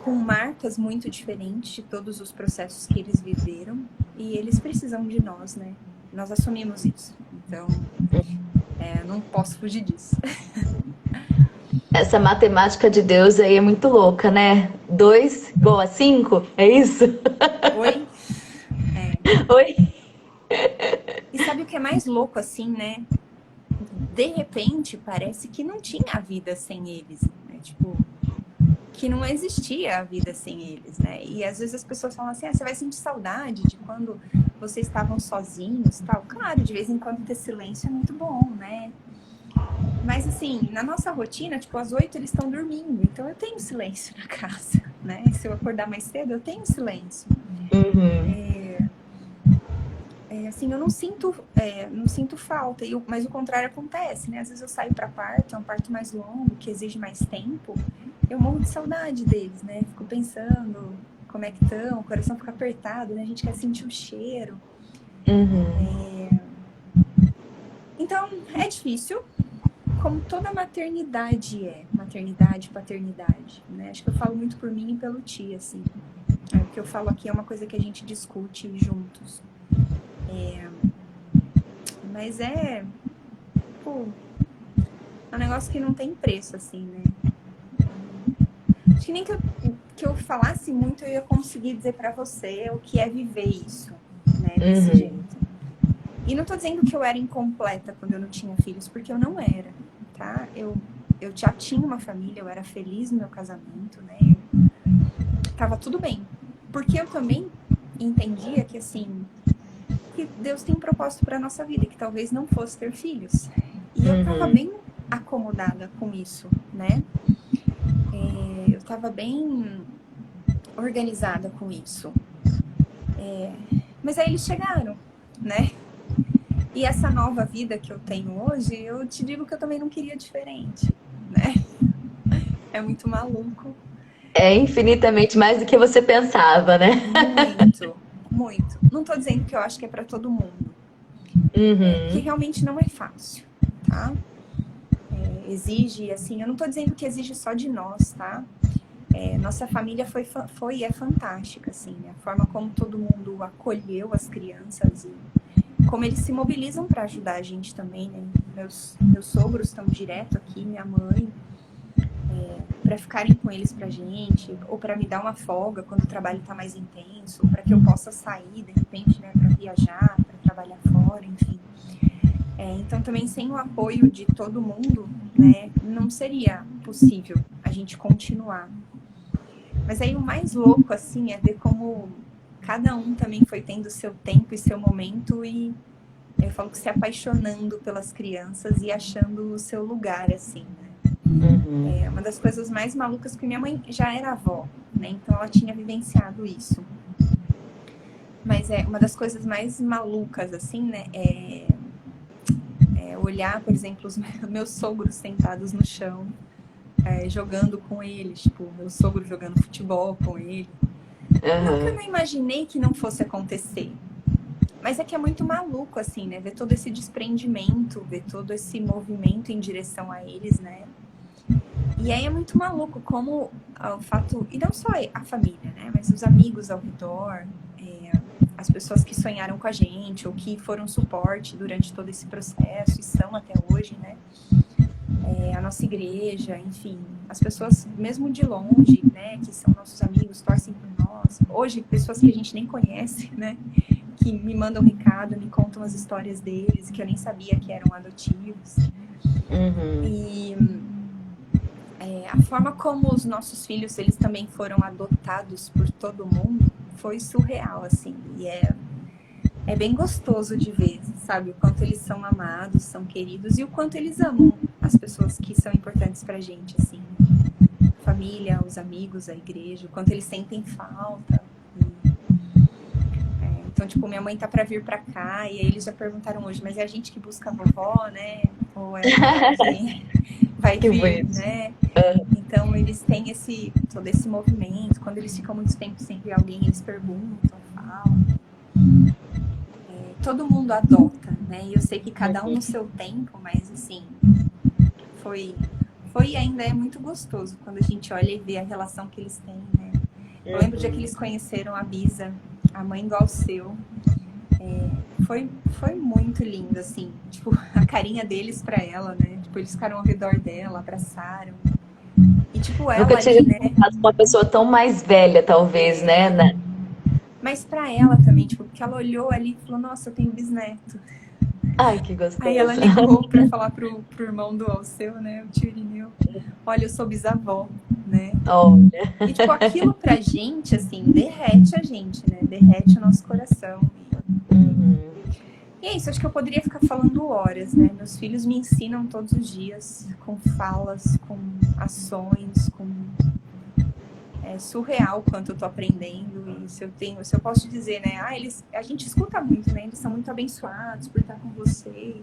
com marcas muito diferentes de todos os processos que eles viveram, e eles precisam de nós, né? Nós assumimos isso, então não posso fugir disso. Essa matemática de Deus aí é muito louca, né? 2 igual a 5? É isso? Oi? Oi? E sabe o que é mais louco, assim, né? De repente, parece que não tinha vida sem eles, né? Tipo, que não existia a vida sem eles, né? E às vezes as pessoas falam assim, você vai sentir saudade de quando vocês estavam sozinhos e tal. Claro, de vez em quando ter silêncio é muito bom, né? Mas assim, na nossa rotina, tipo, às 8 eles estão dormindo, então eu tenho silêncio na casa, né? Se eu acordar mais cedo, eu tenho silêncio. Assim, eu não sinto falta, mas o contrário acontece, né? Às vezes eu saio para parto, é um parto mais longo, que exige mais tempo, eu morro de saudade deles, né? Fico pensando como é que estão, o coração fica apertado, né? A gente quer sentir o cheiro. Então, é difícil, como toda maternidade maternidade, paternidade, né? Acho que eu falo muito por mim e pelo Ti, assim. O que eu falo aqui é uma coisa que a gente discute juntos. Mas pô, é um negócio que não tem preço, assim, né? Acho que nem que eu falasse muito, eu ia conseguir dizer pra você o que é viver isso, né? Desse jeito. E não tô dizendo que eu era incompleta quando eu não tinha filhos, porque eu não era, tá? Eu já tinha uma família, eu era feliz no meu casamento, né? Tava tudo bem. Porque eu também entendia que, assim, que Deus tem um propósito pra nossa vida, que talvez não fosse ter filhos. E eu tava bem acomodada com isso, né? Eu tava bem organizada com isso. Mas aí eles chegaram, né? E essa nova vida que eu tenho hoje, eu te digo que eu também não queria diferente, né? É muito maluco. É infinitamente mais do que você pensava, né? Muito, muito. Não tô dizendo que eu acho que é pra todo mundo. Que realmente não é fácil, tá? Exige, assim, eu não tô dizendo que exige só de nós, tá? Nossa família foi e é fantástica, assim, a forma como todo mundo acolheu as crianças e como eles se mobilizam para ajudar a gente também, né? Meus sogros estão direto aqui, minha mãe, para ficarem com eles pra gente, ou para me dar uma folga quando o trabalho tá mais intenso, para que eu possa sair, de repente, né, para viajar, para trabalhar fora, enfim. Então, também sem o apoio de todo mundo, né, não seria possível a gente continuar. Mas aí o mais louco, assim, é ver como cada um também foi tendo seu tempo e seu momento e eu falo que se apaixonando pelas crianças e achando o seu lugar, assim, né? Uma das coisas mais malucas, que minha mãe já era avó, né? Então ela tinha vivenciado isso. Mas uma das coisas mais malucas, assim, né? Olhar, por exemplo, os meus sogros sentados no chão, jogando com eles, tipo, meu sogro jogando futebol com ele. Nunca não imaginei que não fosse acontecer. Mas é que é muito maluco, assim, né? Ver todo esse desprendimento, ver todo esse movimento em direção a eles, né? E aí é muito maluco como o fato... E não só a família, né? Mas os amigos ao redor, as pessoas que sonharam com a gente ou que foram suporte durante todo esse processo e são até hoje, né? A nossa igreja, enfim, as pessoas mesmo de longe, né, que são nossos amigos, torcem por nós. Hoje, pessoas que a gente nem conhece, né, que me mandam recado, me contam as histórias deles, que eu nem sabia que eram adotivos. E a forma como os nossos filhos, eles também foram adotados por todo mundo, foi surreal, assim, e é bem gostoso de ver, sabe? O quanto eles são amados, são queridos e o quanto eles amam as pessoas que são importantes pra gente, assim. A família, os amigos, a igreja, o quanto eles sentem falta. Então, tipo, minha mãe tá pra vir pra cá e aí eles já perguntaram hoje, mas é a gente que busca a vovó, né? Ou é alguém vai vir, né? Então, eles têm todo esse movimento. Quando eles ficam muito tempo sem ver alguém, eles perguntam, falam. Todo mundo adota, né? E eu sei que cada um no seu tempo, mas assim, foi e ainda é muito gostoso quando a gente olha e vê a relação que eles têm, né? Eu lembro de que eles conheceram a Bisa, a mãe do Alceu. Foi muito lindo, assim, tipo, a carinha deles pra ela, né? Tipo, eles ficaram ao redor dela, abraçaram. E tipo, Nunca ela tive ali, né? contato com uma pessoa tão mais velha, talvez, né? Mas pra ela também, tipo, porque ela olhou ali e falou, nossa, eu tenho bisneto. Ai, que Aí ela gostoso. ligou pra falar pro irmão do Alceu, né? O tio Irineu. Olha, eu sou bisavó, né? Olha. E, tipo, aquilo pra gente, assim, derrete a gente, né? Derrete o nosso coração. Uhum. E é isso, acho que eu poderia ficar falando horas, né? Meus filhos me ensinam todos os dias, com falas, com ações, com... É surreal quanto eu tô aprendendo. E se eu posso dizer, né? A gente escuta muito, né? Eles são muito abençoados por estar com vocês.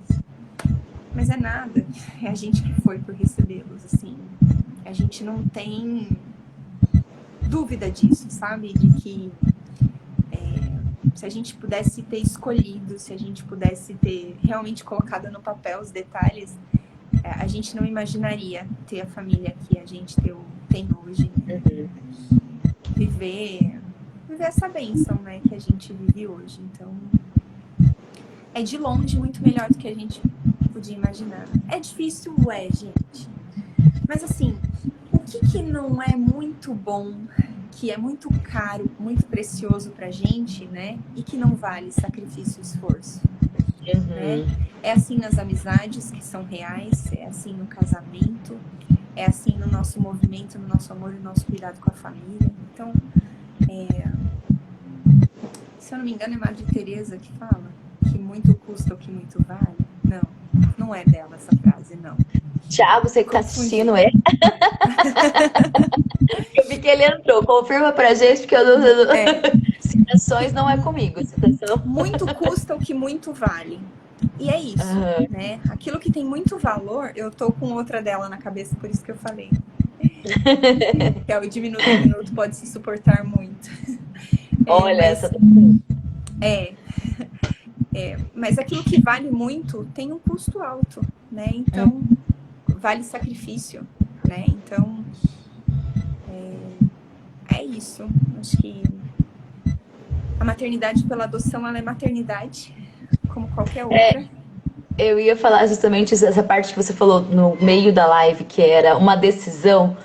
Mas é nada. É a gente que foi por recebê-los, assim. A gente não tem dúvida disso, sabe? De que se a gente pudesse ter escolhido, se a gente pudesse ter realmente colocado no papel os detalhes, a gente não imaginaria ter a família que a gente tem hoje. Uhum. Viver essa bênção, né, que a gente vive hoje. Então, é de longe muito melhor do que a gente podia imaginar. É difícil, gente. Mas assim, o que não é muito bom, que é muito caro, muito precioso pra gente, né? E que não vale sacrifício e esforço, né? É assim nas amizades que são reais, é assim no casamento, é assim no nosso movimento, no nosso amor e no nosso cuidado com a família. Então, se eu não me engano, é Madre Teresa que fala que muito custa o que muito vale. Não é dela essa frase, não. Thiago, você que tá assistindo, é? Eu vi que ele entrou. Confirma pra gente, porque eu não... Citações não é comigo. Citação... Muito custa o que muito vale. E é isso, né? Aquilo que tem muito valor, eu tô com outra dela na cabeça, por isso que eu falei. Que é o de minuto em minuto pode se suportar muito. Olha, essa... Mas aquilo que vale muito tem um custo alto, né? Então, vale sacrifício, né? Então, é isso. Acho que a maternidade pela adoção, ela é maternidade, como qualquer outra. Eu ia falar justamente essa parte que você falou no meio da live, que era uma decisão.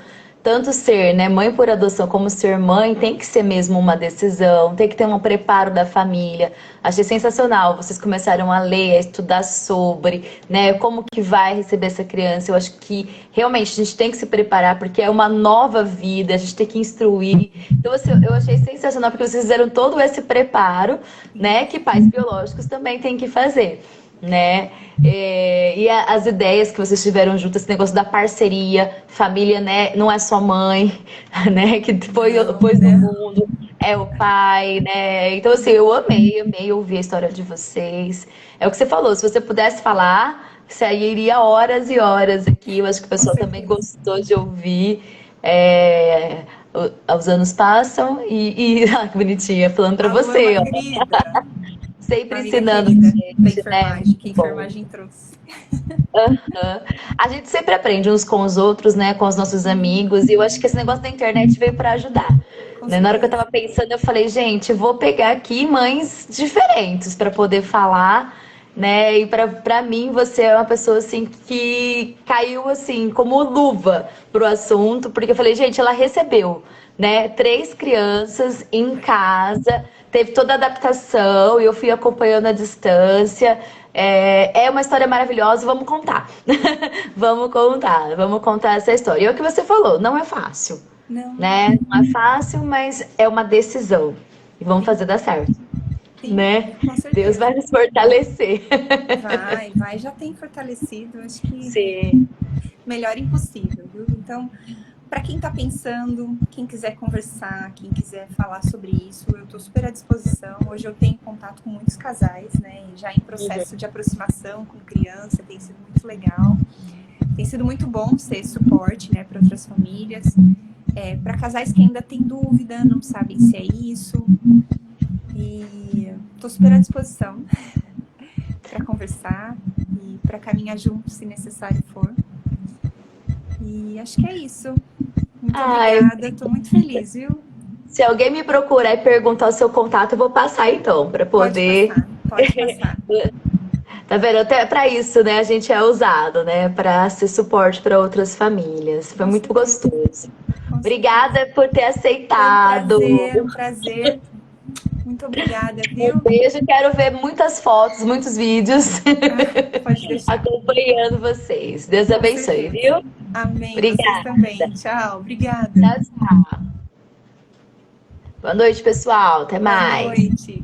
Tanto ser, né, mãe por adoção como ser mãe tem que ser mesmo uma decisão, tem que ter um preparo da família. Achei sensacional, vocês começaram a ler, a estudar sobre, né, como que vai receber essa criança. Eu acho que realmente a gente tem que se preparar porque é uma nova vida, a gente tem que instruir. Então assim, eu achei sensacional porque vocês fizeram todo esse preparo, né, que pais biológicos também têm que fazer. Né? E as ideias que vocês tiveram juntas, esse negócio da parceria, família, né? Não é só mãe, né? Que pôs no mundo, é o pai, né? Então, assim, eu amei ouvir a história de vocês. É o que você falou, se você pudesse falar, você iria horas e horas aqui. Eu acho que o pessoal também gostou de ouvir. Os anos passam ah, que bonitinha, falando pra você, ó. Querida. Sempre ensinando a gente, da enfermagem, né? que a enfermagem trouxe. A gente sempre aprende uns com os outros, né? Com os nossos amigos. E eu acho que esse negócio da internet veio para ajudar. Né? Na hora que eu tava pensando, eu falei, gente, vou pegar aqui mães diferentes para poder falar, né? E para mim, você é uma pessoa assim que caiu assim como luva pro assunto, porque eu falei, gente, ela recebeu, né? 3 crianças em casa, teve toda a adaptação e eu fui acompanhando a distância. É uma história maravilhosa, vamos contar. Vamos contar essa história. E é o que você falou, não é fácil. Não. Né? Não é fácil, mas é uma decisão. E vamos fazer dar certo. Sim, né? com certeza. Deus vai nos fortalecer. Vai, já tem fortalecido. Acho que Sim. melhor impossível, viu? Então, para quem tá pensando, quem quiser conversar, quem quiser falar sobre isso, eu tô super à disposição. Hoje eu tenho contato com muitos casais, né? Já em processo de aproximação com criança, tem sido muito legal. Tem sido muito bom ser suporte, né, para outras famílias. Para casais que ainda têm dúvida, não sabem se é isso. E tô super à disposição para conversar e para caminhar junto, se necessário for. E acho que é isso. Muito obrigada, tô muito feliz, viu? Se alguém me procurar e perguntar o seu contato, eu vou passar então, para poder... Pode passar. Tá vendo? Até para isso, né? A gente é usado, né? Para ser suporte para outras famílias. Foi Com muito certeza, gostoso. com certeza. Obrigada por ter aceitado. Um prazer. Muito obrigada, Um viu? beijo. Quero ver muitas fotos, muitos vídeos Pode deixar. acompanhando vocês. Deus Com abençoe, certeza. viu? Amém. Vocês Obrigada. também. Tchau. Obrigada. Tchau, tchau. Boa noite, pessoal. Até Boa mais. noite.